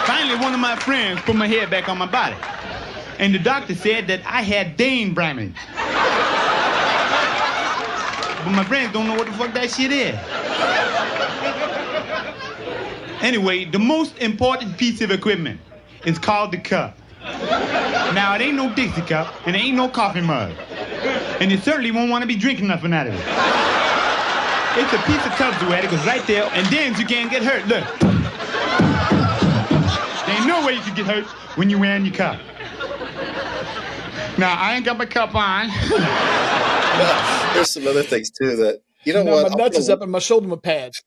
Finally, one of my friends put my head back on my body, and the doctor said that I had Dane Bramage. But my friends don't know what the fuck that shit is. Anyway, the most important piece of equipment is called the cup. Now, it ain't no Dixie cup, and it ain't no coffee mug. And you certainly won't want to be drinking nothing out of it. It's a piece of Tupperware that goes right there, and then you can't get hurt. Look. There ain't no way you can get hurt when you're wearing your cup. Now, I ain't got my cup on. There's some other things, too, that, you know no, what? My nuts is up and my shoulder pads.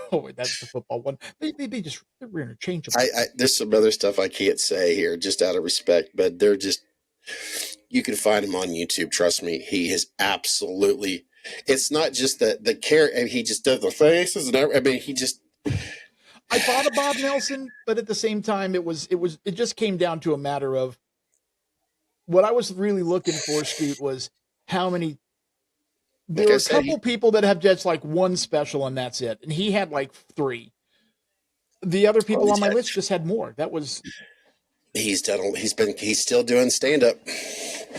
Oh, wait, that's the football one. They're interchangeable. There's some other stuff I can't say here, just out of respect, but they're just, you can find him on YouTube. Trust me. He is absolutely, it's not just the care, and he just does the faces and everything. I mean, he just. I thought of Bob Nelson, but at the same time, it just came down to a matter of what I was really looking for, Scoot, was how many. There are a couple people that have just like one special and that's it. And he had like 3. The other people on my list just had more. That was. He's still doing stand up.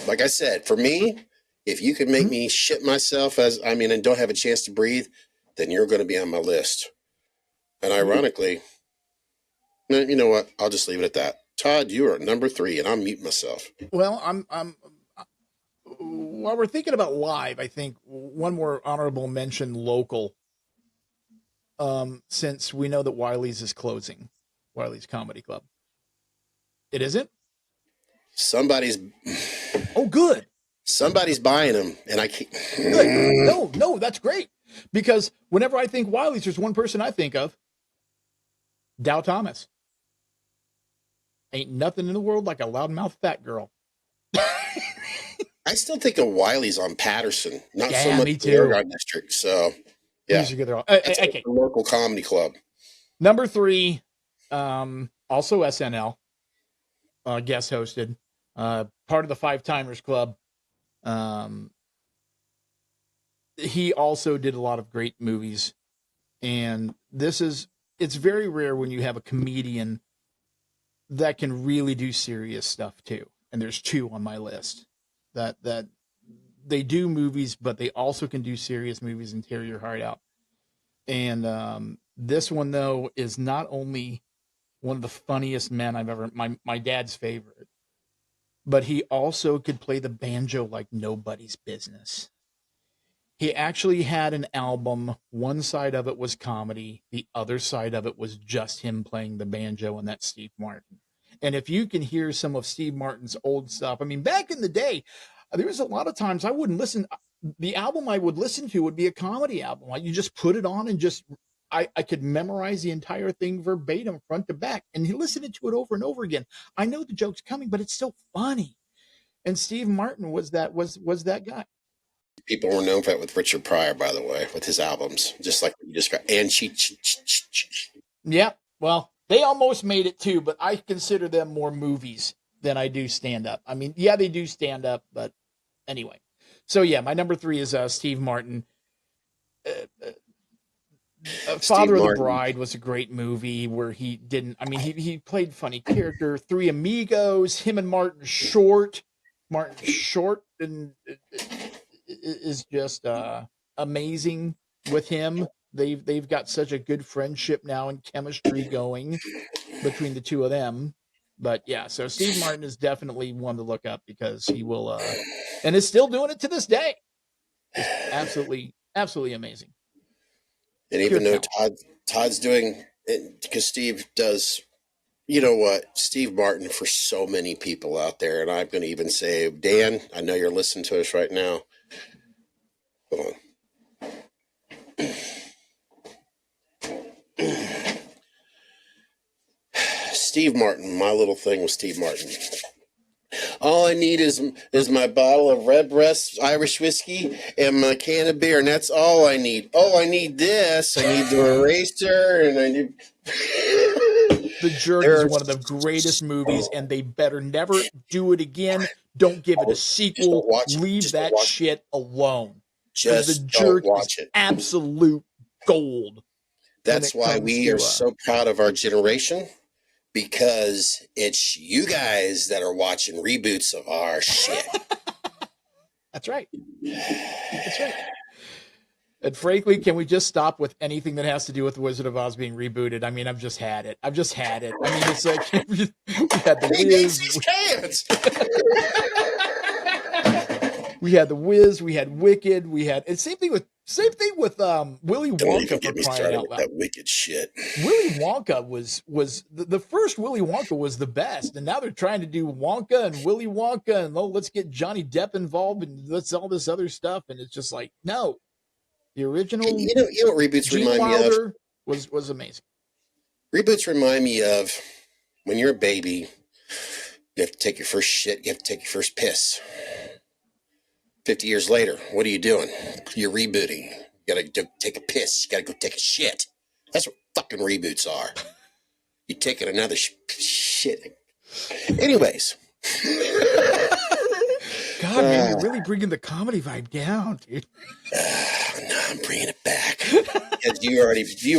Like I said, for me, if you can make me shit myself and don't have a chance to breathe, then you're going to be on my list. And ironically, you know what? I'll just leave it at that. Todd, you are number 3, and I'll mute myself. Well, while we're thinking about live, I think one more honorable mention local, since we know that Wiley's is closing, Wiley's Comedy Club. It isn't? Oh, good. Somebody's buying them, and I can't. Good. No, that's great. Because whenever I think Wiley's, there's one person I think of, Dow Thomas. Ain't nothing in the world like a loudmouth fat girl. I still think of Wiley's on Patterson, not so much me the too. Oregon District. So, yeah, it's okay. a local comedy club. Number 3, also SNL, guest hosted, part of the Five Timers Club. He also did a lot of great movies, and it's very rare when you have a comedian that can really do serious stuff too. And there's 2 on my list that they do movies, but they also can do serious movies and tear your heart out. And this one, though, is not only one of the funniest men I've ever, my dad's favorite, but he also could play the banjo like nobody's business. He actually had an album. One side of it was comedy. The other side of it was just him playing the banjo, and that's Steve Martin. And if you can hear some of Steve Martin's old stuff, I mean, back in the day, there was a lot of times I wouldn't listen. The album I would listen to would be a comedy album. Like you just put it on and just, I could memorize the entire thing verbatim, front to back, and he listened to it over and over again. I know the joke's coming, but it's still funny. And Steve Martin was that guy. People were known for it with Richard Pryor, by the way, with his albums, just like you described. And Yeah, well, they almost made it too, but I consider them more movies than I do stand up. I mean, yeah, they do stand up, but anyway. So yeah, my number 3 is Steve Martin. Father of the Bride was a great movie where he didn't. I mean, he played funny character. Three Amigos, him and Martin Short. Martin Short and is just amazing with him. They've got such a good friendship now and chemistry going between the two of them. But yeah, so Steve Martin is definitely one to look up because he will and is still doing it to this day. Just absolutely amazing. And even though Todd's doing it, because Steve does, you know what, Steve Martin for so many people out there, and I'm going to even say, Dan, I know you're listening to us right now. Hold on. Steve Martin, my little thing with Steve Martin. All I need is my bottle of Redbreast Irish whiskey and my can of beer, and that's all I need. Oh, I need this. I need the eraser, and I need... The Jerk is one of the greatest movies, and they better never do it again. Don't give it a sequel. Leave that shit alone. Just The Jerk don't watch is it. Absolute gold. That's why we are so proud of our generation, because it's you guys that are watching reboots of our shit. That's right. That's right. And frankly, can we just stop with anything that has to do with The Wizard of Oz being rebooted? I mean, I've just had it. I mean, it's like we had The Wiz. We had The Wiz. We had Wicked. We had and same thing with Willy Wonka. Don't even get me crying started out with loud. that Wicked shit. Willy Wonka was the first Willy Wonka was the best, and now they're trying to do Wonka and Willy Wonka, and let's get Johnny Depp involved and let's all this other stuff, and it's just like no. The original, you know what reboots Gene remind Wilder me of? was amazing. Reboots remind me of when you're a baby, you have to take your first shit, you have to take your first piss. 50 years later, what are you doing? You're rebooting. You gotta take a piss, you gotta go take a shit. That's what fucking reboots are. You're taking another shit. Anyways. God, man, you're really bringing the comedy vibe down, dude. No, I'm bringing it back. Because you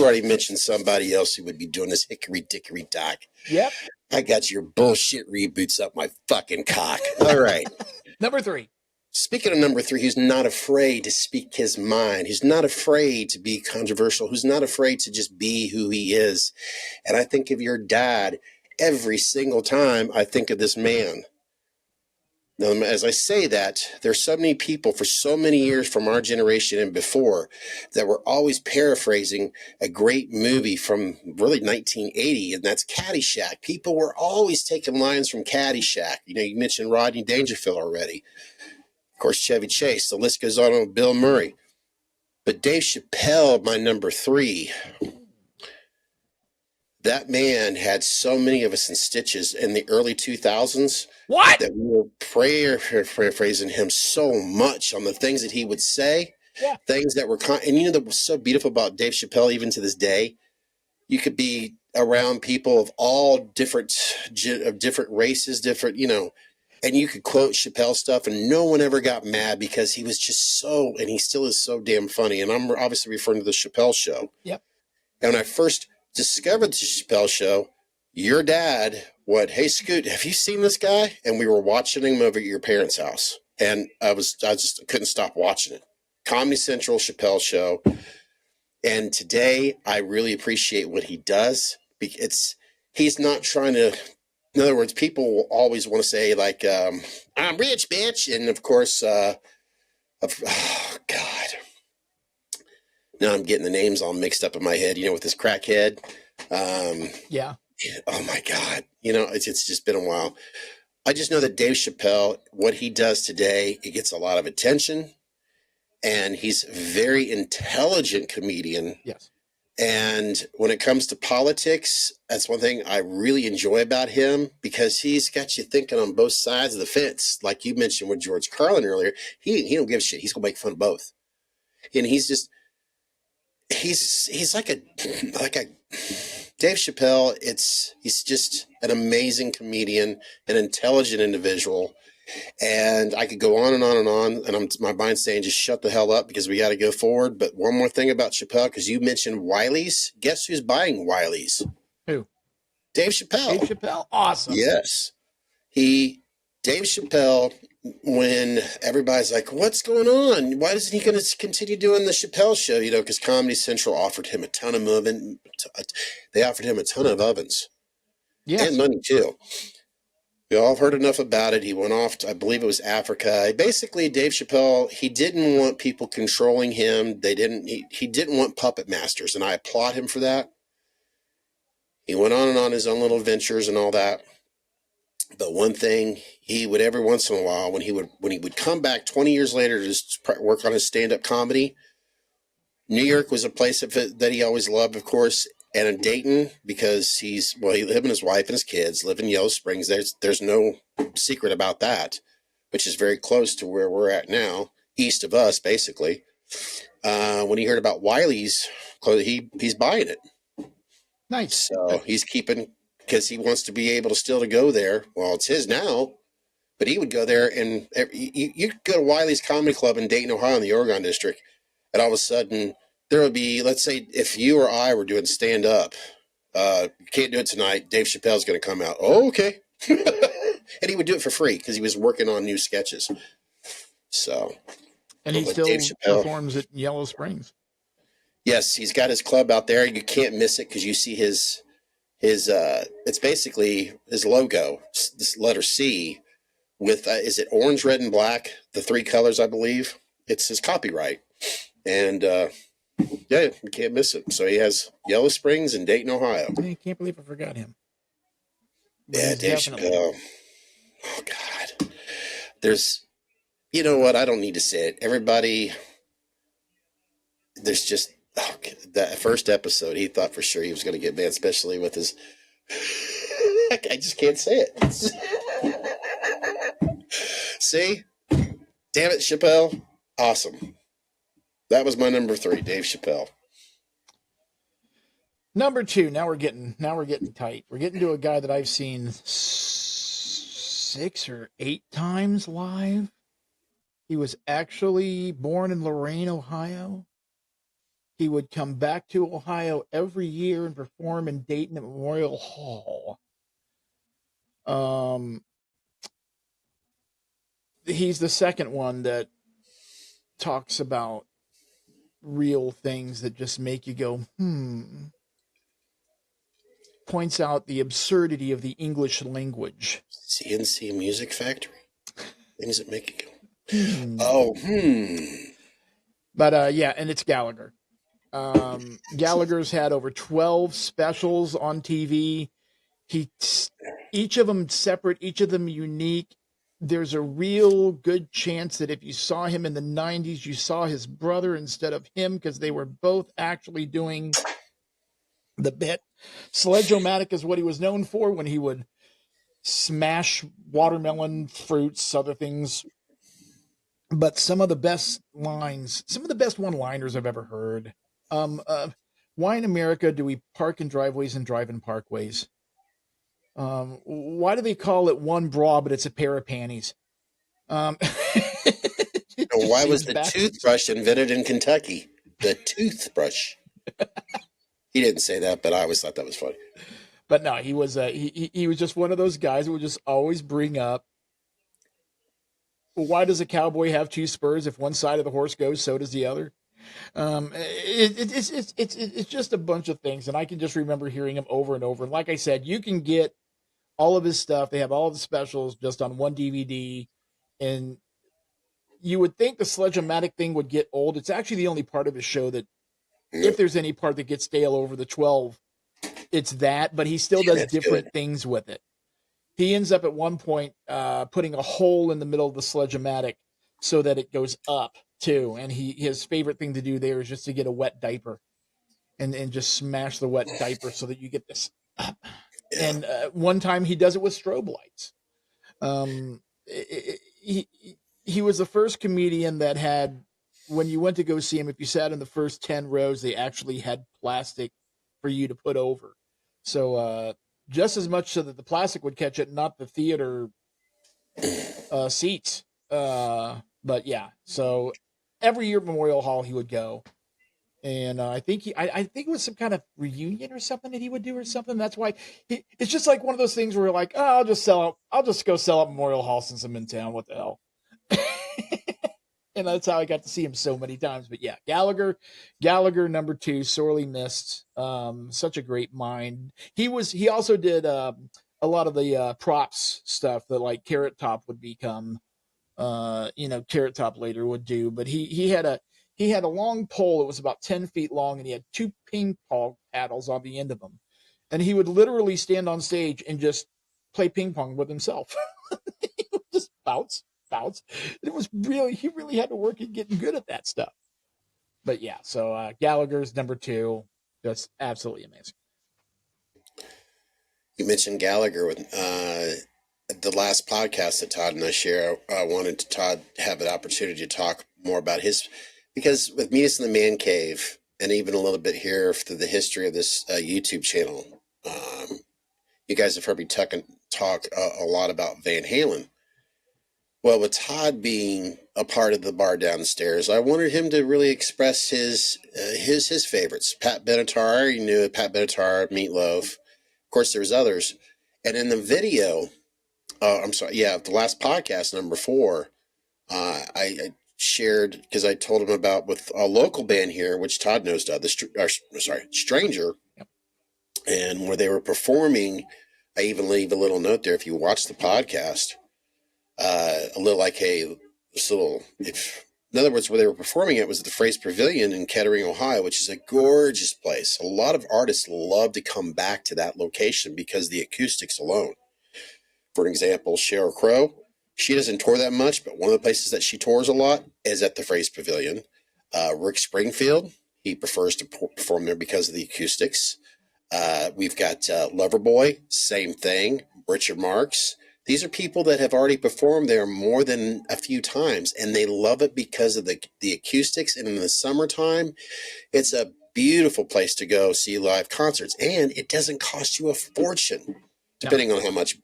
already mentioned somebody else who would be doing this hickory dickory dock. Yep. I got your bullshit reboots up my fucking cock. All right. Number 3. Speaking of number 3, who's not afraid to speak his mind, who's not afraid to be controversial, who's not afraid to just be who he is. And I think of your dad every single time I think of this man. Now, as I say that, there's so many people for so many years from our generation and before that were always paraphrasing a great movie from really 1980, and that's Caddyshack. People were always taking lines from Caddyshack. You know, you mentioned Rodney Dangerfield already. Of course, Chevy Chase. The list goes on with Bill Murray. But Dave Chapelle, my number 3, that man had so many of us in stitches in the early 2000s. What? That we were paraphrasing him so much on the things that he would say. Yeah. Things that were, and you know that was so beautiful about Dave Chapelle, even to this day. You could be around people of all different races, different, you know, and you could quote Chappelle stuff and no one ever got mad because he was just so, and he still is so damn funny. And I'm obviously referring to the Chappelle Show. Yep. And when I first discovered the Chappelle Show, your dad went, "Hey, Scoot, have you seen this guy?" And we were watching him over at your parents' house. And I just couldn't stop watching it. Comedy Central, Chappelle Show. And today, I really appreciate what he does. He's not trying to. In other words, people will always want to say like, "I'm rich, bitch," and of course, oh God, now I'm getting the names all mixed up in my head. With this crackhead. Yeah. Oh my God, it's just been a while. I just know that Dave Chapelle, what he does today, it gets a lot of attention, and he's a very intelligent comedian. Yes. And when it comes to politics, that's one thing I really enjoy about him, because he's got you thinking on both sides of the fence. Like you mentioned with George Carlin earlier, he don't give a shit. He's gonna make fun of both, and he's like a Dave Chapelle. He's just an amazing comedian, an intelligent individual. And I could go on and on and on, and my mind's saying just shut the hell up because we got to go forward. But one more thing about Chapelle, because you mentioned Wiley's. Guess who's buying Wiley's? Who? Dave Chapelle. Dave Chapelle? Awesome. Yes. Dave Chapelle, when everybody's like, what's going on? Why isn't he going to continue doing the Chapelle show? Because Comedy Central offered him a ton of they offered him a ton of ovens. Yes. And money too. We all have heard enough about it. He went off to, I believe it was Africa. Basically, Dave Chapelle, he didn't want people controlling him. He didn't want puppet masters, and I applaud him for that. He went on and on his own little ventures and all that. But one thing, he would every once in a while, when he would come back 20 years later to just work on his stand-up comedy, New York was a place that he always loved, of course. And in Dayton, because him and his wife and his kids live in Yellow Springs. There's no secret about that, which is very close to where we're at now, east of us, basically. When he heard about Wiley's, he's buying it. Nice. So he's keeping, because he wants to be able to still to go there. Well, it's his now, but he would go there, and you could go to Wiley's Comedy Club in Dayton, Ohio, in the Oregon District, and all of a sudden, there would be, let's say, if you or I were doing stand-up, you can't do it tonight, Dave Chappelle's going to come out. Oh, okay. And he would do it for free because he was working on new sketches. So. And he still performs at Yellow Springs. Yes, he's got his club out there. You can't miss it because you see his it's basically his logo, this letter C, with, is it orange, red, and black? The three colors, I believe. It's his copyright. And, yeah, you can't miss it. So he has Yellow Springs and Dayton, Ohio. I can't believe I forgot him. But yeah, Dave Chapelle. Oh, God. There's, you know what? I don't need to say it. Everybody, there's just, that first episode, he thought for sure he was going to get banned, especially with his, I just can't say it. See? Damn it, Chapelle. Awesome. That was my number 3, Dave Chapelle. Number 2. Now we're getting tight. We're getting to a guy that I've seen 6 or 8 times live. He was actually born in Lorain, Ohio. He would come back to Ohio every year and perform in Dayton at Memorial Hall. He's the second one that talks about real things that just make you go, points out the absurdity of the English language. CNC Music Factory? Things that make you go, But, yeah, and it's Gallagher. Gallagher's had over 12 specials on TV. Each of them separate, each of them unique. There's a real good chance that if you saw him in the 90s, you saw his brother instead of him, because they were both actually doing the bit. Sledge-o-matic is what he was known for, when he would smash watermelon fruits, other things. But some of the best lines, some of the best one-liners I've ever heard. Why in America do we park in driveways and drive in parkways? Why do they call it one bra, but it's a pair of panties? Why was the toothbrush invented in Kentucky? The toothbrush. He didn't say that, but I always thought that was funny. But no, he was he was just one of those guys who would just always bring up, why does a cowboy have 2 spurs? If one side of the horse goes, so does the other. It's just a bunch of things, and I can just remember hearing him over and over. And like I said, you can get all of his stuff. They have all of the specials just on one DVD, and you would think the Sledge-O-Matic thing would get old. It's actually the only part of his show that, if there's any part that gets stale over the 12, it's that. But he still does different things with it. He ends up at one point putting a hole in the middle of the Sledge-O-Matic so that it goes up too. And his favorite thing to do there is just to get a wet diaper and just smash the wet diaper so that you get this up. Yeah. And one time he does it with strobe lights. He was the first comedian that had, when you went to go see him, if you sat in the first 10 rows, they actually had plastic for you to put over. So just as much so that the plastic would catch it, not the theater seats. But yeah, so every year at Memorial Hall he would go. And I think it was some kind of reunion or something that he would do or something. That's why it's just like one of those things where you're like, oh, I'll just go sell out Memorial Hall since I'm in town. What the hell? And that's how I got to see him so many times. But yeah, Gallagher number 2, sorely missed. Such a great mind. He also did a lot of the props stuff that like Carrot Top would become. Carrot Top later would do. But he had a long pole. It was about 10 feet long, and he had 2 ping pong paddles on the end of them. And he would literally stand on stage and just play ping pong with himself. He would just bounce. It was he really had to work at getting good at that stuff. But yeah, so Gallagher's number 2, just absolutely amazing. You mentioned Gallagher with the last podcast that Todd and I share. I wanted to Todd have an opportunity to talk more about his, because with Meet Us in the Man Cave, and even a little bit here through the history of this YouTube channel, you guys have heard me talk a lot about Van Halen. Well, with Todd being a part of the bar downstairs, I wanted him to really express his favorites. Pat Benatar, you knew Pat Benatar, Meatloaf. Of course, there's others. And in the video, the last podcast, number 4, I shared, because I told him about with a local band here, which Todd knows, Stranger, yep. And where they were performing, I even leave a little note there if you watch the podcast. A little like in other words, where they were performing it was at the Phrase Pavilion in Kettering, Ohio, which is a gorgeous place. A lot of artists love to come back to that location because of the acoustics alone. For example, Sheryl Crow, she doesn't tour that much, but one of the places that she tours a lot is at the Phrase Pavilion. Rick Springfield, he prefers to perform there because of the acoustics. We've got Loverboy, same thing. Richard Marx. These are people that have already performed there more than a few times, and they love it because of the acoustics. And in the summertime, it's a beautiful place to go see live concerts, and it doesn't cost you a fortune, depending on how much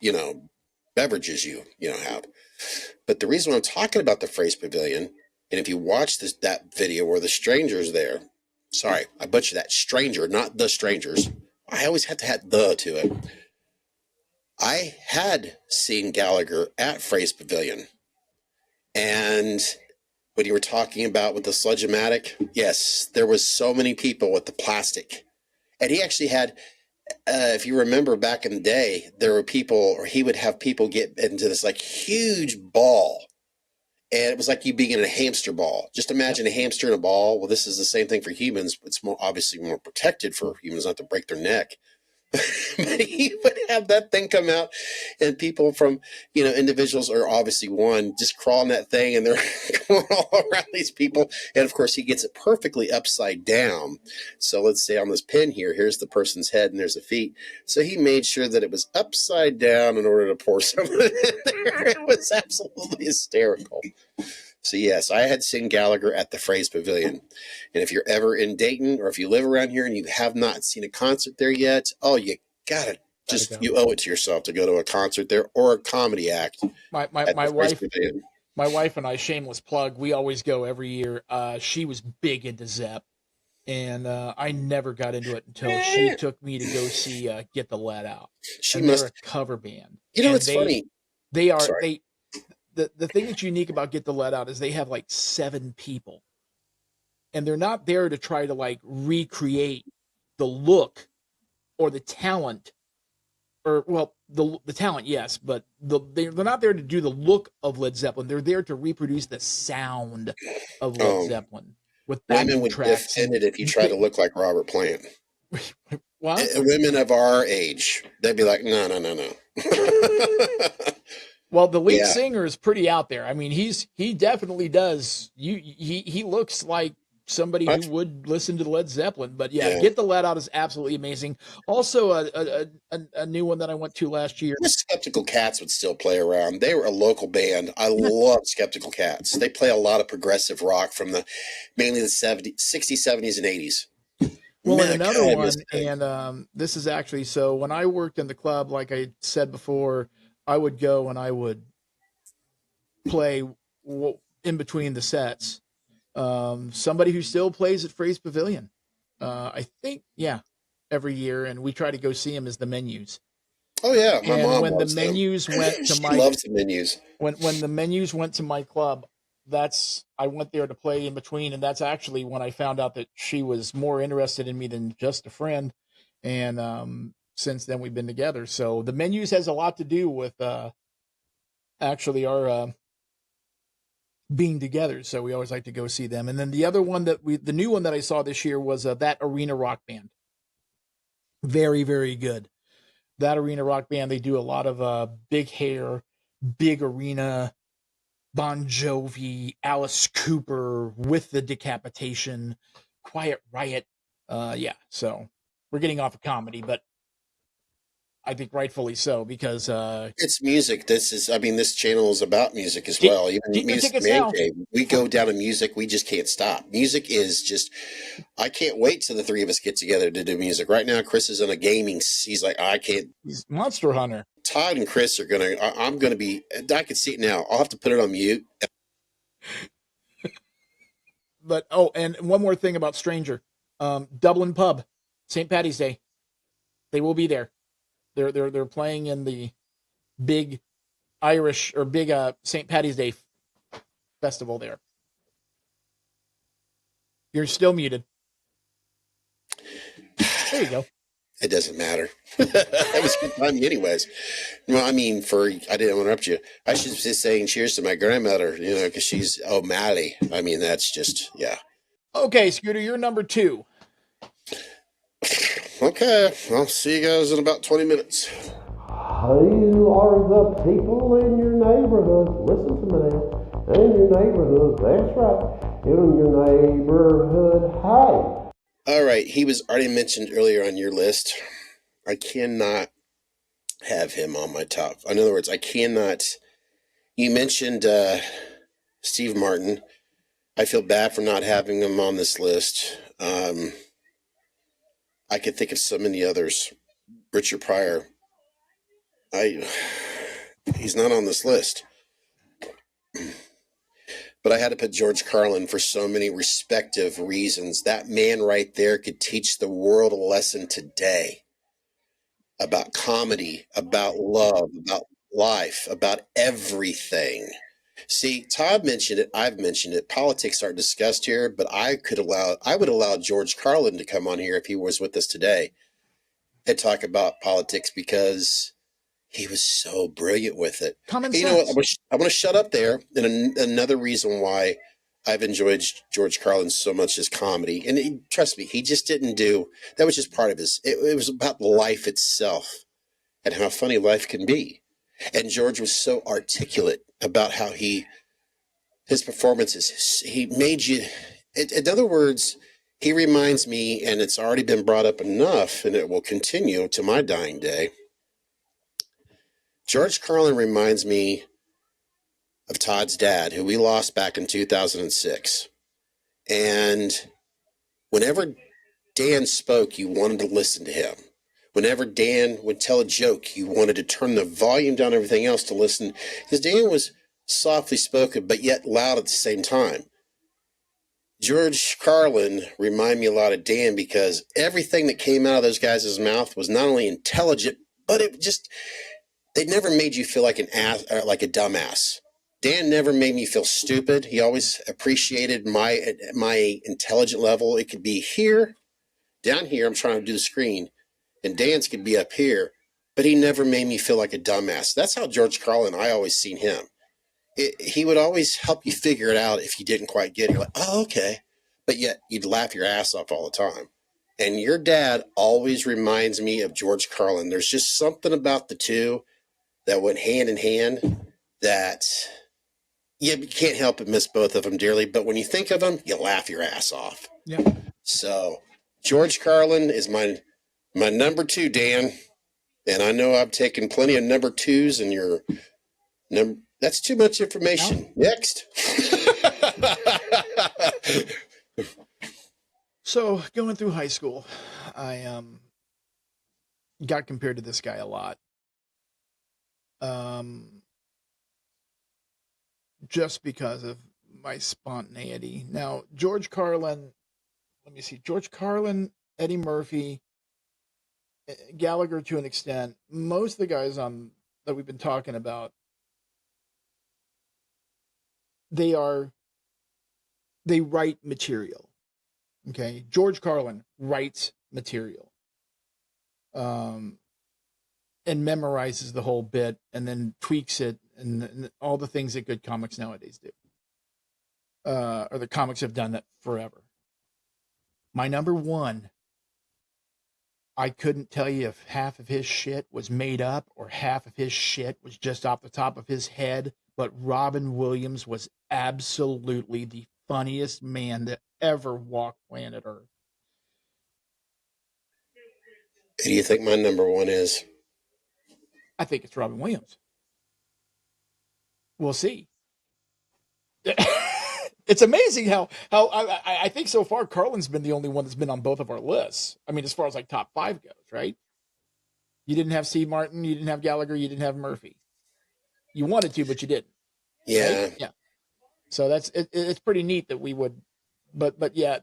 beverages you have. But the reason I'm talking about the Phrase Pavilion, and if you watch that video where the Stranger's there, sorry, I butchered that, Stranger, not the Strangers. I always have to add the to it. I had seen Gallagher at Phrase Pavilion, and what you were talking about with the Sledge-O-Matic, yes, there was so many people with the plastic, and he actually had, if you remember back in the day, there were people, or he would have people get into this like huge ball, and it was like you being in a hamster ball. Just imagine a hamster in a ball. Well, this is the same thing for humans. It's obviously more protected for humans not to break their neck. But he would have that thing come out, and people from, individuals are obviously one, just crawling that thing, and they're going all around these people. And of course, he gets it perfectly upside down. So let's say on this pin here, here's the person's head and there's the feet. So he made sure that it was upside down in order to pour some of it in there. It was absolutely hysterical. So yes, I had seen Gallagher at the Phrase Pavilion. And if you're ever in Dayton, or if you live around here and you have not seen a concert there yet, you owe it to yourself to go to a concert there or a comedy act. My wife and I, shameless plug, we always go every year. She was big into Zepp, and I never got into it until she took me to go see Get the Let Out. They're a cover band. It's funny. The thing that's unique about Get the Let Out is they have like 7 people, and they're not there to try to like recreate the look or the talent, or well, the talent, yes, but they're not there to do the look of Led Zeppelin. They're there to reproduce the sound of Led Zeppelin with Women backing would be tracks. offended if you try to look like Robert Plant. What? Women of our age, they'd be like, no. Well, the lead Yeah. singer is pretty out there. I mean, he definitely does. He looks like somebody who would listen to the Led Zeppelin. But yeah, Get the Let Out is absolutely amazing. Also, a new one that I went to last year. The Skeptical Cats would still play around. They were a local band. I love Skeptical Cats. They play a lot of progressive rock from mainly the 60s, 70s, and 80s. Well, and another one, and this is actually, so when I worked in the club, like I said before, I would go and I would play in between the sets. Somebody who still plays at Fraser Pavilion, I think, every year, and we try to go see him, is the Menus. Oh yeah, my mom when the loves them. Menus went to She my loves the Menus. When the Menus went to my club, I went there to play in between, and that's actually when I found out that she was more interested in me than just a friend. And since then we've been together. So the Menus has a lot to do with actually our being together. So we always like to go see them. And then the other one the new one that I saw this year was that Arena Rock Band. Very, very good. That Arena Rock Band, they do a lot of big hair, big arena, Bon Jovi, Alice Cooper with the Decapitation, Quiet Riot. So we're getting off of comedy, but I think rightfully so, because it's music. This channel is about music as well. Even Music Man Cave, we go down to music. We just can't stop. Music is just, I can't wait till the three of us get together to do music. Right now, Chris is on a gaming. He's like, I can't. He's Monster Hunter. Todd and Chris are I'm going to be, I can see it now. I'll have to put it on mute. But, and one more thing about Stranger. Dublin Pub, St. Paddy's Day. They will be there. They're playing in the big Irish or big St. Paddy's Day festival there. You're still muted. There you go. It doesn't matter. That was good timing anyways. Well, I mean, I didn't interrupt you. I should be saying cheers to my grandmother, because she's O'Malley. I mean, that's just, yeah. Okay, Scooter, you're number 2. Okay, I'll see you guys in about 20 minutes. Who are the people in your neighborhood? Listen to me now. In your neighborhood, that's right. In your neighborhood, hey. All right, he was already mentioned earlier on your list. I cannot have him on my top. In other words, I cannot. You mentioned Steve Martin. I feel bad for not having him on this list. I could think of so many others. Richard Pryor. He's not on this list. But I had to put George Carlin for so many respective reasons. That man right there could teach the world a lesson today about comedy, about love, about life, about everything. See, Todd mentioned it. I've mentioned it. Politics aren't discussed here, but I would allow George Carlin to come on here if he was with us today and talk about politics, because he was so brilliant with it. Common sense. You know what? I'm going to shut up there. And another reason why I've enjoyed George Carlin so much is comedy. And trust me, he just didn't that was just part of it was about life itself and how funny life can be. And George was so articulate about how his performances, he made you, in other words, he reminds me, and it's already been brought up enough, and it will continue to my dying day. George Carlin reminds me of Todd's dad, who we lost back in 2006. And whenever Dan spoke, you wanted to listen to him. Whenever Dan would tell a joke, you wanted to turn the volume down, everything else to listen. Because Dan was softly spoken, but yet loud at the same time. George Carlin reminded me a lot of Dan, because everything that came out of those guys' mouth was not only intelligent, but it just... They never made you feel like an ass, or like a dumbass. Dan never made me feel stupid. He always appreciated my intelligent level. It could be here, down here. I'm trying to do the screen, and Dan's could be up here. But he never made me feel like a dumbass. That's how George Carlin, I always seen him. He would always help you figure it out if you didn't quite get it. You're like, oh, okay. But yet you'd laugh your ass off all the time. And your dad always reminds me of George Carlin. There's just something about the two that went hand in hand that you can't help but miss both of them dearly. But when you think of them, you laugh your ass off. Yeah. So George Carlin is my number 2, Dan. And I know I've taken plenty of number 2s, and your number. That's too much information. No. Next. So going through high school, I got compared to this guy a lot. Just because of my spontaneity. Now, George Carlin, let me see, George Carlin, Eddie Murphy, Gallagher to an extent, most of the guys that we've been talking about, they write material. Okay. George Carlin writes material. And memorizes the whole bit and then tweaks it and all the things that good comics nowadays do. Or the comics have done that forever. My number 1, I couldn't tell you if half of his shit was made up or half of his shit was just off the top of his head, but Robin Williams was absolutely the funniest man that ever walked planet Earth. Who do you think my number 1 is? I think it's Robin Williams. We'll see. It's amazing how I think so far Carlin's been the only one that's been on both of our lists. I mean, as far as like top 5 goes, right? You didn't have Steve Martin, you didn't have Gallagher, you didn't have Murphy. You wanted to, but you didn't. Yeah. Right? Yeah. So it's pretty neat that we would, but yeah.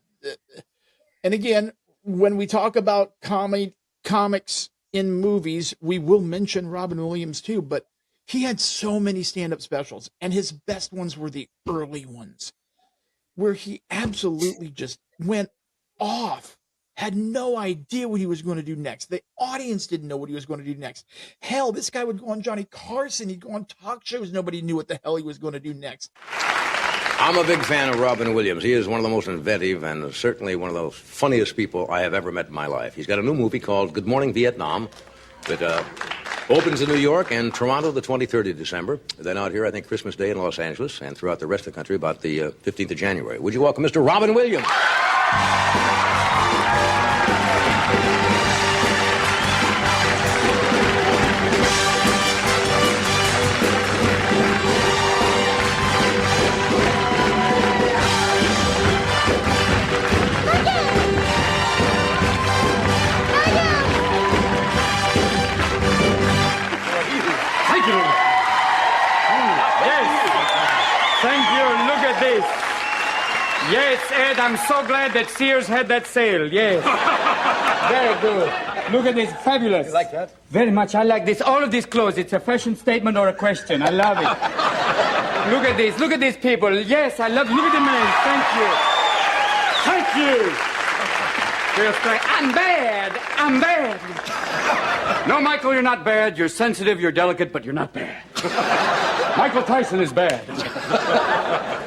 And again, when we talk about comics in movies, we will mention Robin Williams too, but he had so many stand-up specials, and his best ones were the early ones, where he absolutely just went off, had no idea what he was going to do next. The audience didn't know what he was going to do next. Hell, this guy would go on Johnny Carson. He'd go on talk shows. Nobody knew what the hell he was going to do next. I'm a big fan of Robin Williams. He is one of the most inventive and certainly one of the funniest people I have ever met in my life. He's got a new movie called Good Morning Vietnam that opens in New York and Toronto the 23rd of December. Then out here, I think, Christmas Day in Los Angeles, and throughout the rest of the country about the 15th of January. Would you welcome Mr. Robin Williams? Yes, Ed, I'm so glad that Sears had that sale. Yes. Very good. Look at this. Fabulous. You like that? Very much. I like this. All of these clothes. It's a fashion statement or a question. I love it. Look at this. Look at these people. Yes, I love it. Look at the men. Thank you. Thank you. I'm bad. I'm bad. No, Michael, you're not bad. You're sensitive, you're delicate, but you're not bad. Michael Tyson is bad.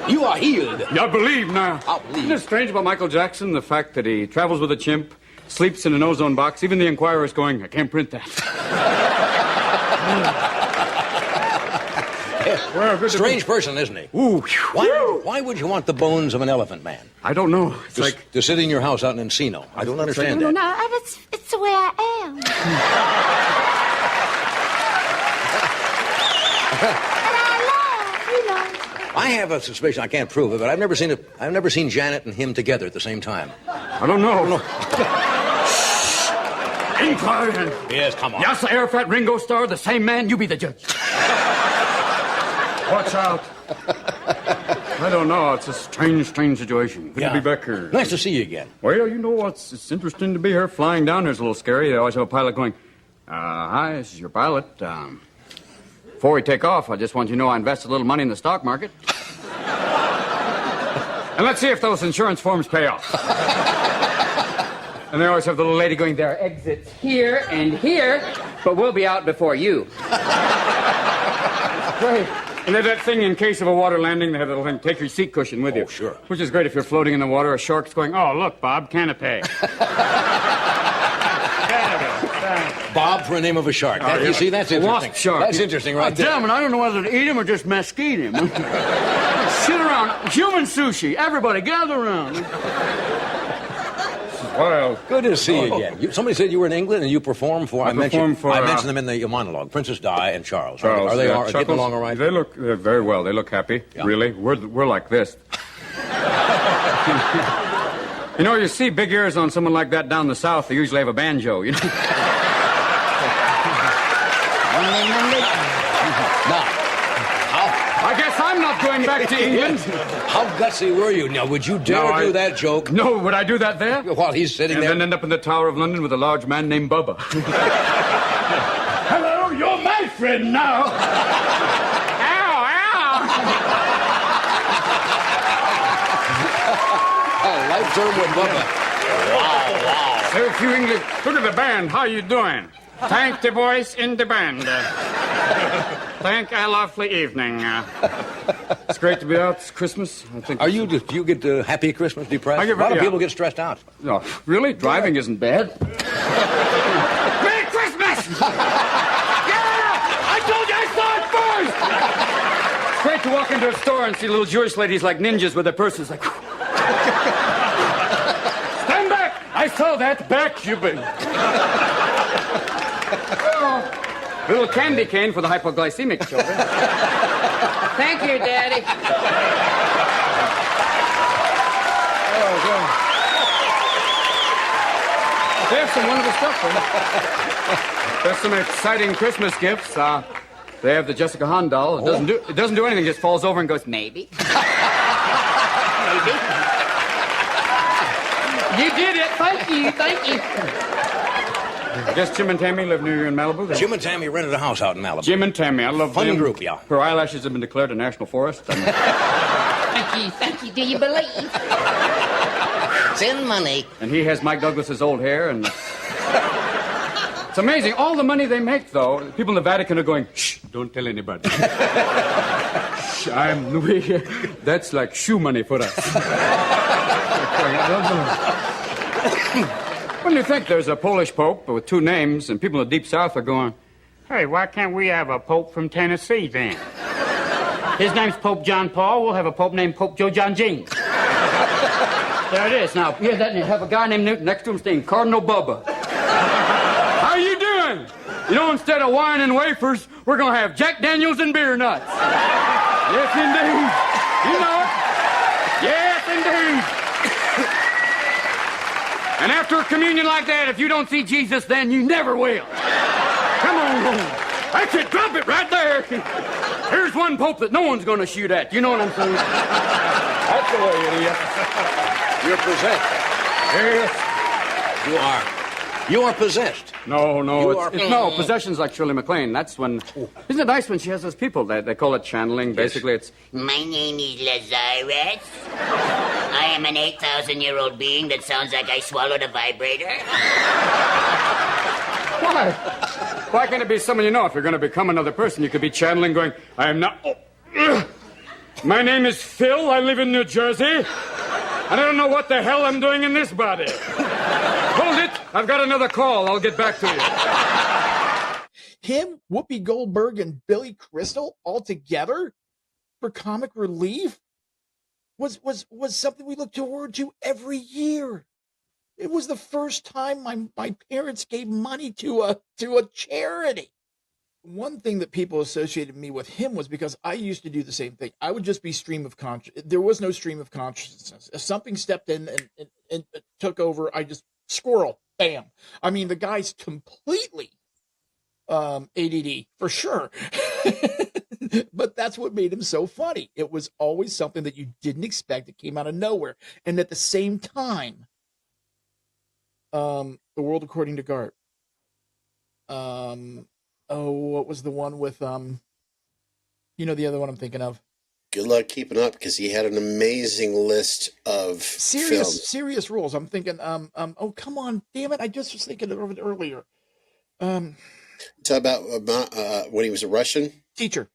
You are healed. I believe now. I believe. Isn't it strange about Michael Jackson? The fact that he travels with a chimp, sleeps in an ozone box. Even the Enquirer is going, I can't print that. Strange person, isn't he? Ooh. Why would you want the bones of an elephant man? I don't know. It's like to sit in your house out in Encino. I don't understand that. No, it's the way I am. And I love, you know. I have a suspicion. I can't prove it, but I've never seen Janet and him together at the same time. I don't know. Inquiry. Yes, come on. Yasser Arafat, Ringo Starr, the same man. You be the judge. Watch out. I don't know. It's a strange situation. Good to be back here. Nice to see you again. Well, you know, it's interesting to be here. Flying down there's a little scary. They always have a pilot going, hi, this is your pilot. 4 Before we take off, I just want you to know I invested a little money in the stock market. And let's see if those insurance forms pay off. And they always have the little lady going, there are exits here and here, but we'll be out before you. Great. And they have that thing in case of a water landing, they have that little thing, take your seat cushion with you. Oh, sure. Which is great if you're floating in the water, a shark's going, oh, look, Bob, canapé. Bob for a name of a shark. You see, that's interesting. Wasp shark. That's interesting right there. Damn it, I don't know whether to eat him or just mesquite him. Sit around. Human sushi. Everybody gather around. Well, good to see you again. Somebody said you were in England and you performed for... I mentioned them in the monologue. Princess Di and Charles. Are they getting along all right? They look very well. They look happy, really. We're like this. You see big ears on someone like that down the south, they usually have a banjo, you know? I guess I'm not going back to England. How gutsy were you? Now, would you dare do that joke? No, would I do that there? While he's sitting there? And then end up in the Tower of London with a large man named Bubba. Hello, you're my friend now. Ow, ow. A life term with Bubba. Wow. So if you English, look at the band. How you doing? Thank the boys in the band. Thank a lovely evening. It's great to be out. It's Christmas. Do you get happy Christmas depressed? A lot of people get stressed out. No, really? Driving isn't bad. Merry Christmas! I told you I saw it first! It's great to walk into a store and see little Jewish ladies like ninjas with their purses like... Stand back! I saw that back, you been. Little candy cane for the hypoglycemic children. Thank you, Daddy. Oh, God. They have some wonderful stuff for them. There's some exciting Christmas gifts. They have the Jessica Hahn doll. It doesn't do anything. Just falls over and goes, maybe. Maybe. You did it. Thank you. Thank you. I guess Jim and Tammy live near you in Malibu. Jim and Tammy rented a house out in Malibu. Jim and Tammy, I love them. Fun group, yeah. Her eyelashes have been declared a national forest. Thank you. Do you believe? It's in money. And he has Mike Douglas's old hair, and it's amazing. All the money they make, though, people in the Vatican are going, shh, don't tell anybody. Shh, that's like shoe money for us. What do you think? There's a Polish pope with two names, and people in the Deep South are going, hey, why can't we have a pope from Tennessee, then? His name's Pope John Paul. We'll have a pope named Pope Joe John James. There it is. Now, here's that, and you have a guy named Newton next to him named Cardinal Bubba. How you doing? Instead of wine and wafers, we're going to have Jack Daniels and beer nuts. Yes, indeed. You know it. Yes, indeed. And after a communion like that, if you don't see Jesus, then you never will. Come on. That's it. Drop it right there. Here's one pope that no one's going to shoot at. You know what I'm saying? That's the way it is. You're possessed. Yes. You are. You are possessed. No. Possession's like Shirley MacLaine. That's when... Isn't it nice when she has those people? They call it channeling. Basically, it's... My name is Lazarus. I am an 8,000-year-old being that sounds like I swallowed a vibrator. Why? Why can't it be someone you know? If you're going to become another person, you could be channeling going, I am not... My name is Phil. I live in New Jersey. And I don't know what the hell I'm doing in this body. Hold it. I've got another call. I'll get back to you. Him, Whoopi Goldberg, and Billy Crystal all together for comic relief was something we looked forward to every year. It was the first time my parents gave money to a charity. One thing that people associated me with him was because I used to do the same thing. I would just be stream of consciousness. There was no stream of consciousness. If something stepped in and took over, I just squirrel, bam. I mean, the guy's completely ADD for sure. But that's what made him so funny. It was always something that you didn't expect. It came out of nowhere. And at the same time, The World According to Garp. What was the one with You know the other one I'm thinking of? Good luck keeping up because he had an amazing list of films. Serious roles. I'm thinking, oh, come on, damn it. I just was thinking of it earlier. Talk about when he was a Russian? Teacher.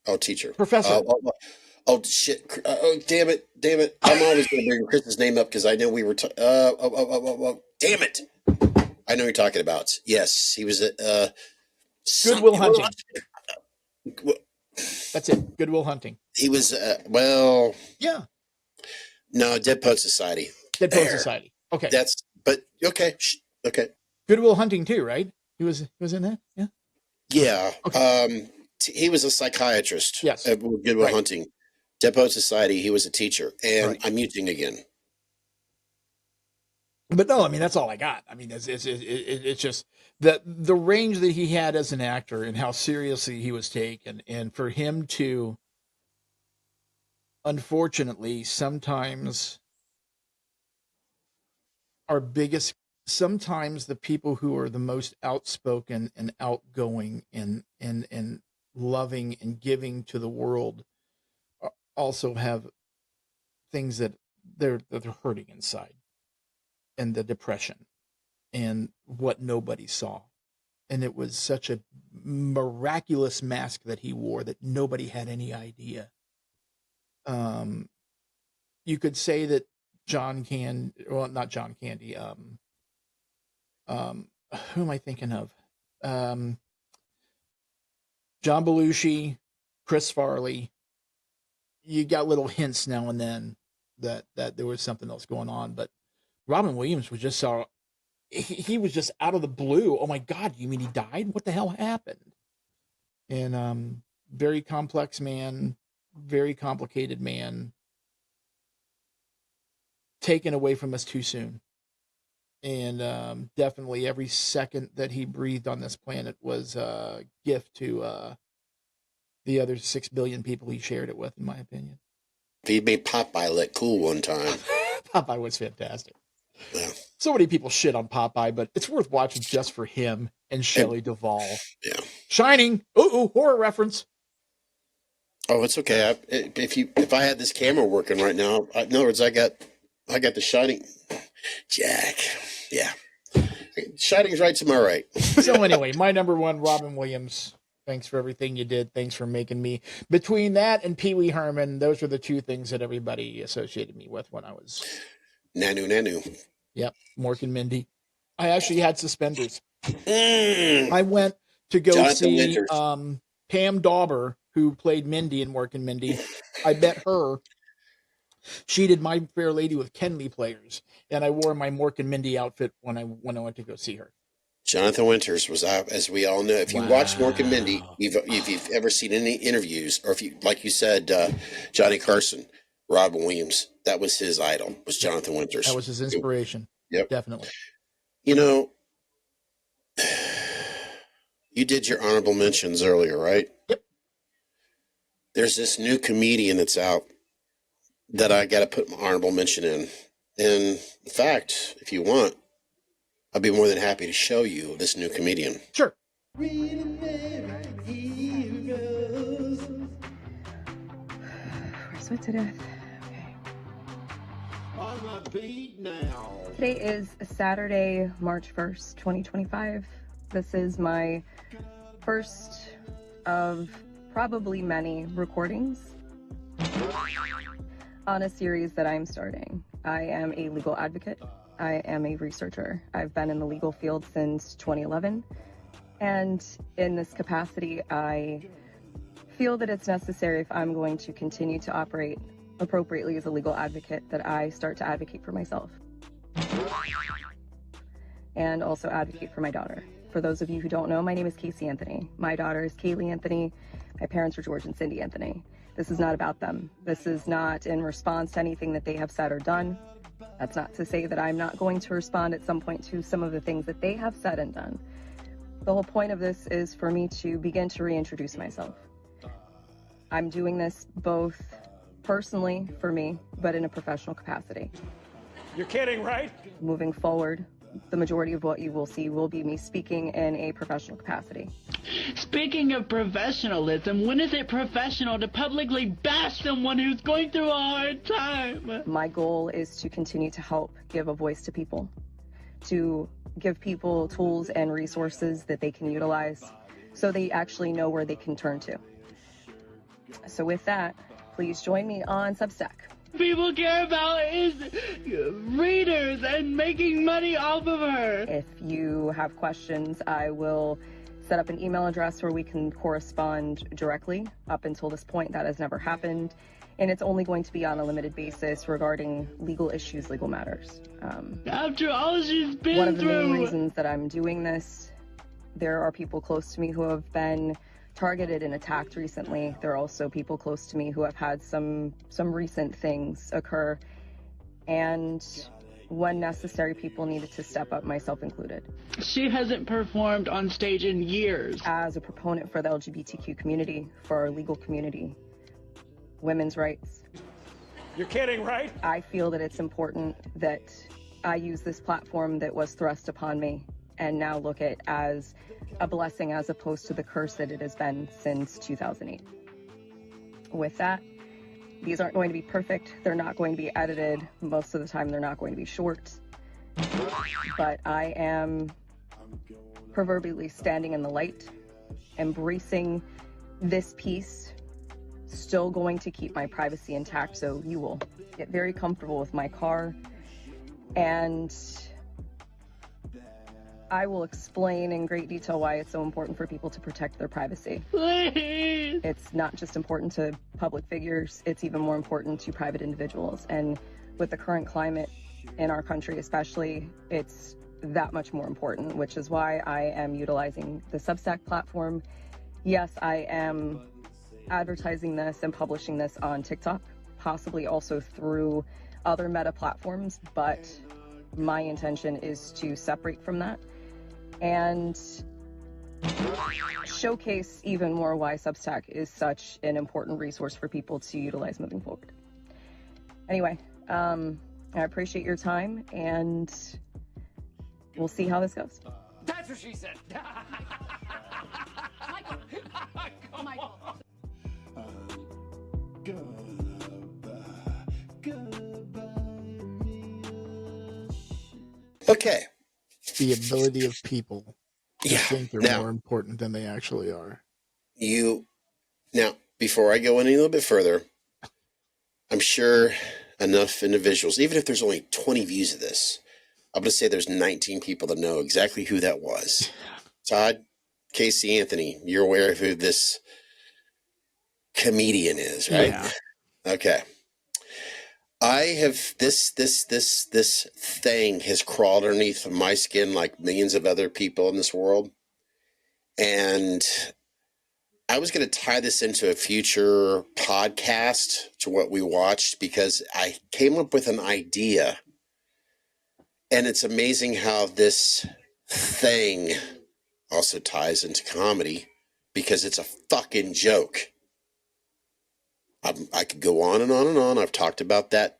Oh, teacher. Professor. Oh, shit. Oh, damn it. I'm always going to bring Chris's name up because I know we were damn it. I know you're talking about. Yes, he was at Good Will Hunting. That's it. Good Will Hunting. He was, well... Yeah. No, Dead Poet Society. Dead Poet Society. Okay. Okay. Okay. Good Will Hunting too, right? He was in that? Yeah. Yeah. Okay. He was a psychiatrist. Yes. At Good Will Hunting. Dead Poet Society, he was a teacher. And I'm muting again. But no, I mean, that's all I got. I mean, it's just the range that he had as an actor and how seriously he was taken. And for him to, unfortunately, sometimes sometimes the people who are the most outspoken and outgoing and loving and giving to the world also have things that they're hurting inside, and the depression and what nobody saw. And it was such a miraculous mask that he wore that nobody had any idea. You could say that not John Candy. Who am I thinking of? John Belushi, Chris Farley. You got little hints now and then that there was something else going on, but Robin Williams was just he was just out of the blue. Oh my God, you mean he died? What the hell happened? And very complex man, very complicated man, taken away from us too soon. And definitely every second that he breathed on this planet was a gift to the other 6 billion people he shared it with, in my opinion. He made Popeye look cool one time. Popeye was fantastic. Yeah. So many people shit on Popeye, but it's worth watching just for him and Shelley Duvall. Yeah. Shining. Ooh, horror reference. Oh, it's okay. If I had this camera working right now, in other words, I got the Shining. Jack. Yeah. Shining's right to my right. So anyway, my number one, Robin Williams. Thanks for everything you did. Thanks for making me. Between that and Pee Wee Herman, those were the two things that everybody associated me with when I was... Nanu. Yep, Mork and Mindy. I actually had suspenders. I went to go see Pam Dauber, who played Mindy in Mork and Mindy. I met her. She did My Fair Lady with Kenley Players, and I wore my Mork and Mindy outfit when I went to go see her. Jonathan Winters was out, as we all know. If you watch Mork and Mindy, if you've ever seen any interviews, or if you, like you said, Johnny Carson, Robin Williams, that was his idol, was Jonathan Winters. That was his inspiration. Yep. Definitely. You know, you did your honorable mentions earlier, right? Yep. There's this new comedian that's out that I got to put my honorable mention in. And in fact, if you want, I'd be more than happy to show you this new comedian. Sure. Sweat to death. Okay. Today is Saturday, March 1st, 2025. This is my first of probably many recordings on a series that I'm starting. I am a legal advocate. I am a researcher. I've been in the legal field since 2011. And in this capacity, I feel that it's necessary, if I'm going to continue to operate appropriately as a legal advocate, that I start to advocate for myself. And also advocate for my daughter. For those of you who don't know, my name is Casey Anthony. My daughter is Kaylee Anthony. My parents are George and Cindy Anthony. This is not about them. This is not in response to anything that they have said or done. That's not to say that I'm not going to respond at some point to some of the things that they have said and done. The whole point of this is for me to begin to reintroduce myself. I'm doing this both personally for me, but in a professional capacity. You're kidding, right? Moving forward, the majority of what you will see will be me speaking in a professional capacity. Speaking of professionalism, when is it professional to publicly bash someone who's going through a hard time? My goal is to continue to help give a voice to people, to give people tools and resources that they can utilize so they actually know where they can turn to. So with that, please join me on Substack. People care about is readers and making money off of her. If you have questions, I will set up an email address where we can correspond directly. Up until this point, that has never happened. And it's only going to be on a limited basis regarding legal issues, legal matters. After all she's been one of the through. main reasons that I'm doing this, there are people close to me who have been targeted and attacked recently. There are also people close to me who have had some recent things occur. And when necessary, people needed to step up, myself included. She hasn't performed on stage in years. As a proponent for the LGBTQ community, for our legal community, women's rights. You're kidding, right? I feel that it's important that I use this platform that was thrust upon me and now look at as a blessing as opposed to the curse that it has been since 2008. With that, these aren't going to be perfect. They're not going to be edited. Most of the time, they're not going to be short. But I am proverbially standing in the light, embracing this piece, still going to keep my privacy intact, so you will get very comfortable with my car, and I will explain in great detail why it's so important for people to protect their privacy. Please. It's not just important to public figures, it's even more important to private individuals. And with the current climate in our country especially, it's that much more important, which is why I am utilizing the Substack platform. Yes, I am advertising this and publishing this on TikTok, possibly also through other meta platforms, but my intention is to separate from that and showcase even more why Substack is such an important resource for people to utilize moving forward. Anyway, I appreciate your time, and we'll see how this goes. That's what she said. Michael. Okay. The ability of people to think they're now, more important than they actually are. Now, before I go any little bit further, I'm sure enough individuals, even if there's only 20 views of this, I'm going to say there's 19 people that know exactly who that was. Todd, Casey Anthony, you're aware of who this comedian is, right? Yeah. Okay. I have this thing has crawled underneath my skin like millions of other people in this world. And I was going to tie this into a future podcast to what we watched because I came up with an idea. And it's amazing how this thing also ties into comedy because it's a fucking joke. I could go on and on and on. I've talked about that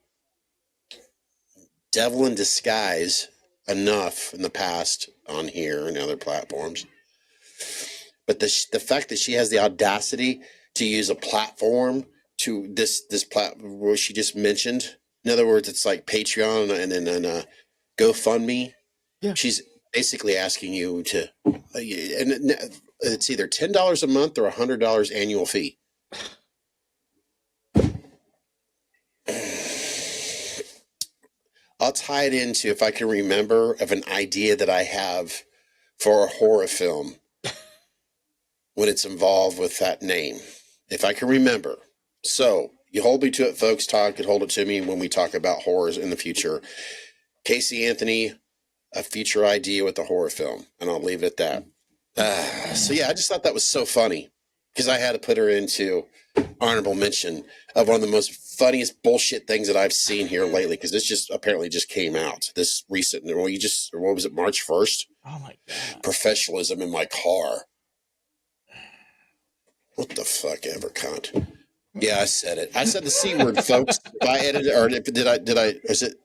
devil in disguise enough in the past on here and other platforms. But the fact that she has the audacity to use a platform to this platform where she just mentioned, in other words, it's like Patreon and GoFundMe. Yeah. She's basically asking you to, and it's either $10 a month or $100 annual fee. I'll tie it into, if I can remember, of an idea that I have for a horror film when it's involved with that name, if I can remember. So you hold me to it, folks. Todd could hold it to me when we talk about horrors in the future. Casey Anthony, a future idea with the horror film, and I'll leave it at that. So yeah, I just thought that was so funny because I had to put her into honorable mention of one of the most funniest bullshit things that I've seen here lately, because this just apparently just came out this recent. Well, what was it, March 1st? Oh my God. Professionalism in my car. What the fuck ever, cunt. Yeah, I said it. I said the C word, folks. If I edited, or did I, is it?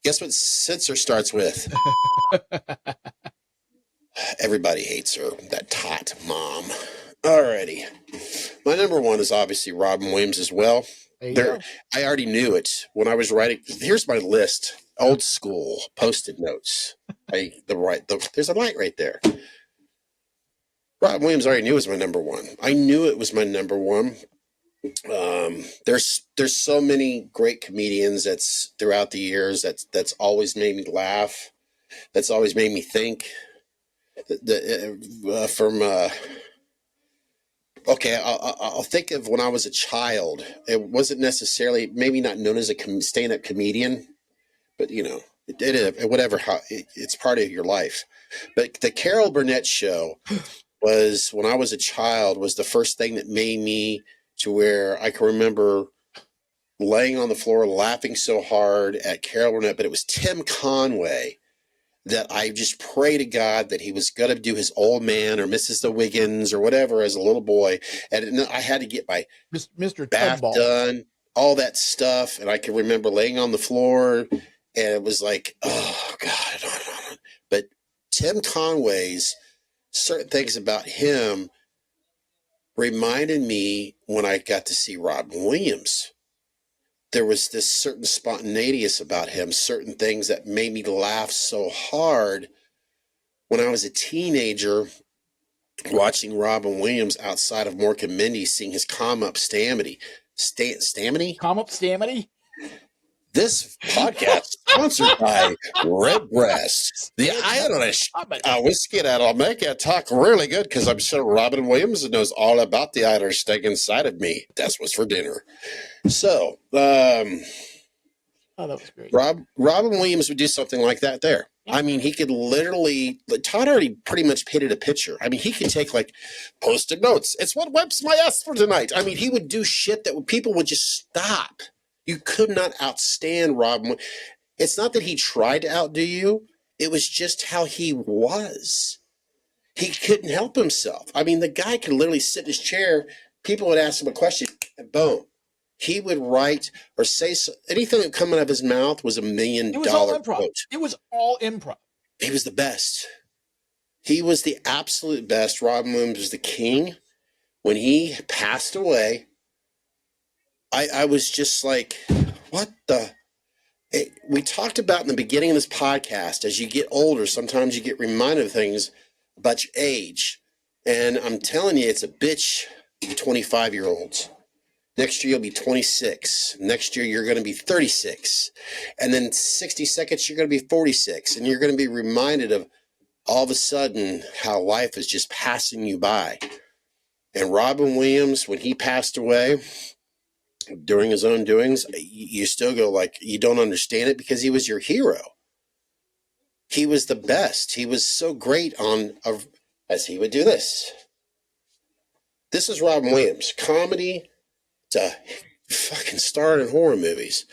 Guess what censor starts with? Everybody hates her, that tot mom. Alrighty. My number one is obviously Robin Williams as well. There, I already knew it when I was writing. Here's my list. Old school post-it notes. There's a light right there. Robin Williams I already knew was my number one. I knew it was my number one. There's so many great comedians that's throughout the years that's always made me laugh. That's always made me think. Okay, I'll think of when I was a child. It wasn't necessarily, maybe not known as a stand-up comedian, but it's part of your life. But the Carol Burnett show was, when I was a child, was the first thing that made me to where I can remember laying on the floor laughing so hard at Carol Burnett. But it was Tim Conway that I just pray to God that he was going to do his Old Man or Mrs. the Wiggins or whatever as a little boy. And I had to get my Mr. bath done, all that stuff. And I can remember laying on the floor, and it was like, oh, God. But Tim Conway's certain things about him reminded me when I got to see Robin Williams. There was this certain spontaneity about him, certain things that made me laugh so hard when I was a teenager watching Robin Williams outside of Mork and Mindy sing his Come Up Stamity. Stamity? Come Up Stamity? This podcast sponsored by Redbreast, the Irish whiskey that'll make you talk really good, because I'm sure Robin Williams knows all about the Irish thing inside of me. That's what's for dinner. So, that was great. Robin Williams would do something like that there. I mean, he could literally, Todd already pretty much painted a picture. I mean, he could take like post-it notes. It's what wipes my ass for tonight. I mean, he would do shit that people would just stop. You could not outstand Robin. It's not that he tried to outdo you. It was just how he was. He couldn't help himself. I mean, the guy could literally sit in his chair. People would ask him a question, and boom. He would write or say anything that would come out of his mouth was $1 million quote. It was all improv. He was the best. He was the absolute best. Robin Williams was the king. When he passed away, I was just like, what the? We talked about in the beginning of this podcast, as you get older, sometimes you get reminded of things about your age. And I'm telling you, it's a bitch, you 25-year-olds. Next year, you'll be 26. Next year, you're going to be 36. And then 60 seconds, you're going to be 46. And you're going to be reminded of all of a sudden how life is just passing you by. And Robin Williams, when he passed away, during his own doings, you still go like, you don't understand it, because he was your hero. He was the best. He was so great as he would do this. This is Robin Williams. Comedy to fucking star in horror movies.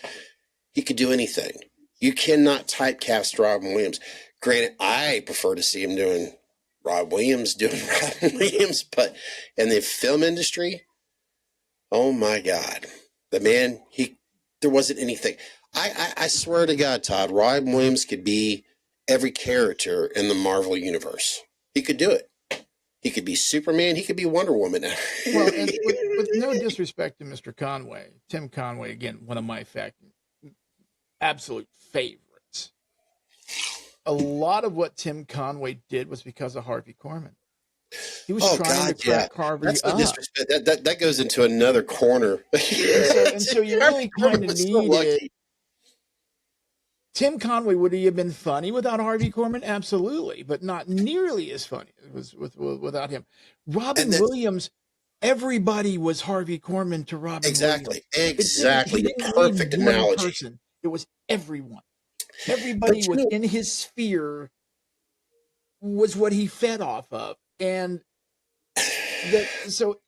He could do anything. You cannot typecast Robin Williams. Granted, I prefer to see him doing Robin Williams, but in the film industry, oh my God. The man, there wasn't anything. I swear to God, Todd, Robin Williams could be every character in the Marvel universe. He could do it. He could be Superman. He could be Wonder Woman. Well, and with no disrespect to Mr. Conway, Tim Conway, again, one of my absolute favorites. A lot of what Tim Conway did was because of Harvey Korman. He was trying to crack Harvey up. That goes into another corner. and so you really kind of needed. Tim Conway, would he have been funny without Harvey Korman? Absolutely, but not nearly as funny as without him. Robin Williams, everybody was Harvey Korman to Robin Williams. Exactly. The perfect analogy. It was everyone. Everybody within his sphere was what he fed off of. And so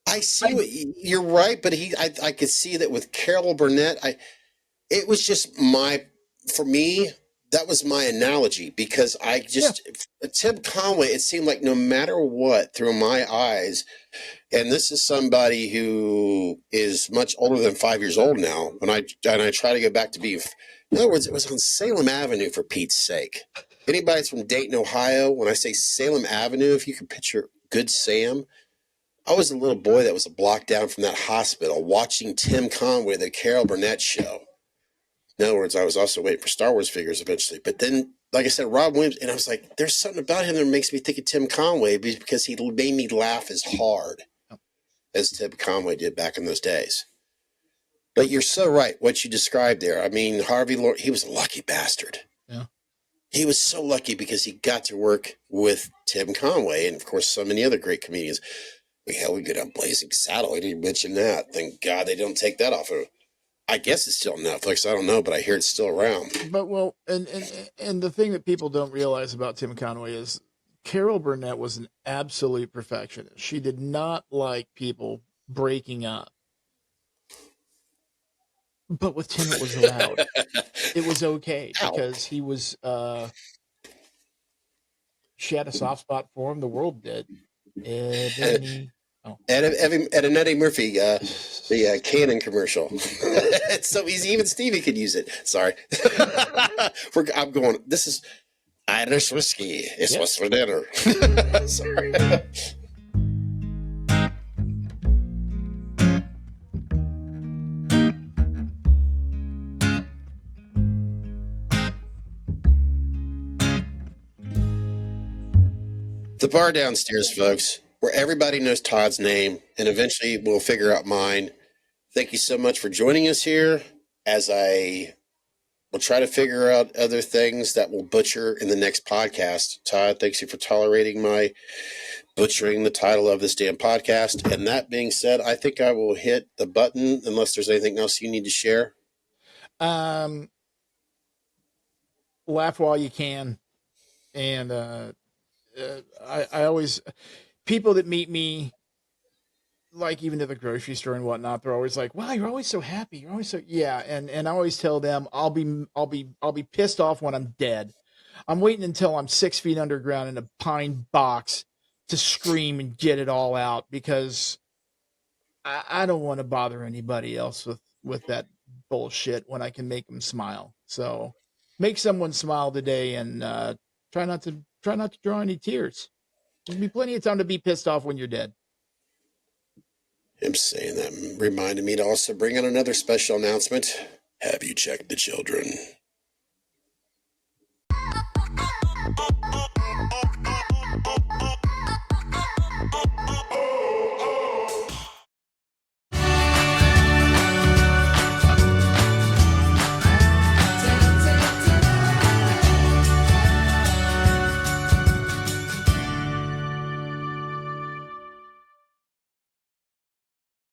I see you're right, but I could see that with Carol Burnett. It was just for me, that was my analogy, because I just Tim Conway, it seemed like no matter what, through my eyes, and this is somebody who is much older than 5 years old now. When I try to go back to being, in other words, it was on Salem Avenue, for Pete's sake. Anybody that's from Dayton, Ohio, when I say Salem Avenue, if you can picture Good Sam, I was a little boy that was a block down from that hospital watching Tim Conway, the Carol Burnett show. In other words, I was also waiting for Star Wars figures eventually. But then, like I said, Rob Williams, and I was like, there's something about him that makes me think of Tim Conway, because he made me laugh as hard as Tim Conway did back in those days. But you're so right, what you described there. I mean, Harvey Lord, he was a lucky bastard. Yeah. He was so lucky because he got to work with Tim Conway and, of course, so many other great comedians. Hell, we go down Blazing Saddle. I didn't mention that. Thank God they don't take that off of. I guess it's still on Netflix. I don't know, but I hear it's still around. But, well, and the thing that people don't realize about Tim Conway is Carol Burnett was an absolute perfectionist. She did not like people breaking up. But with Tim, it was allowed. It was okay because he was, she had a soft spot for him. The world did. Eddie Murphy, the Canon commercial. It's so easy. Even Stevie could use it. Sorry. I'm going, this is Irish whiskey. It's what's for dinner. Sorry. The bar downstairs, folks, where everybody knows Todd's name, and eventually we'll figure out mine. Thank you so much for joining us here, as I will try to figure out other things that we'll butcher in the next podcast. Todd, thanks you for tolerating my butchering the title of this damn podcast. And that being said, I think I will hit the button unless there's anything else you need to share. Laugh while you can. And I always, people that meet me, like even at the grocery store and whatnot, they're always like, wow, you're always so happy. You're always so, yeah. And I always tell them I'll be pissed off when I'm dead. I'm waiting until I'm 6 feet underground in a pine box to scream and get it all out, because I don't want to bother anybody else with that bullshit when I can make them smile. So make someone smile today, and try not to draw any tears. There'll be plenty of time to be pissed off when you're dead. Him saying that reminded me to also bring out another special announcement. Have you checked the children?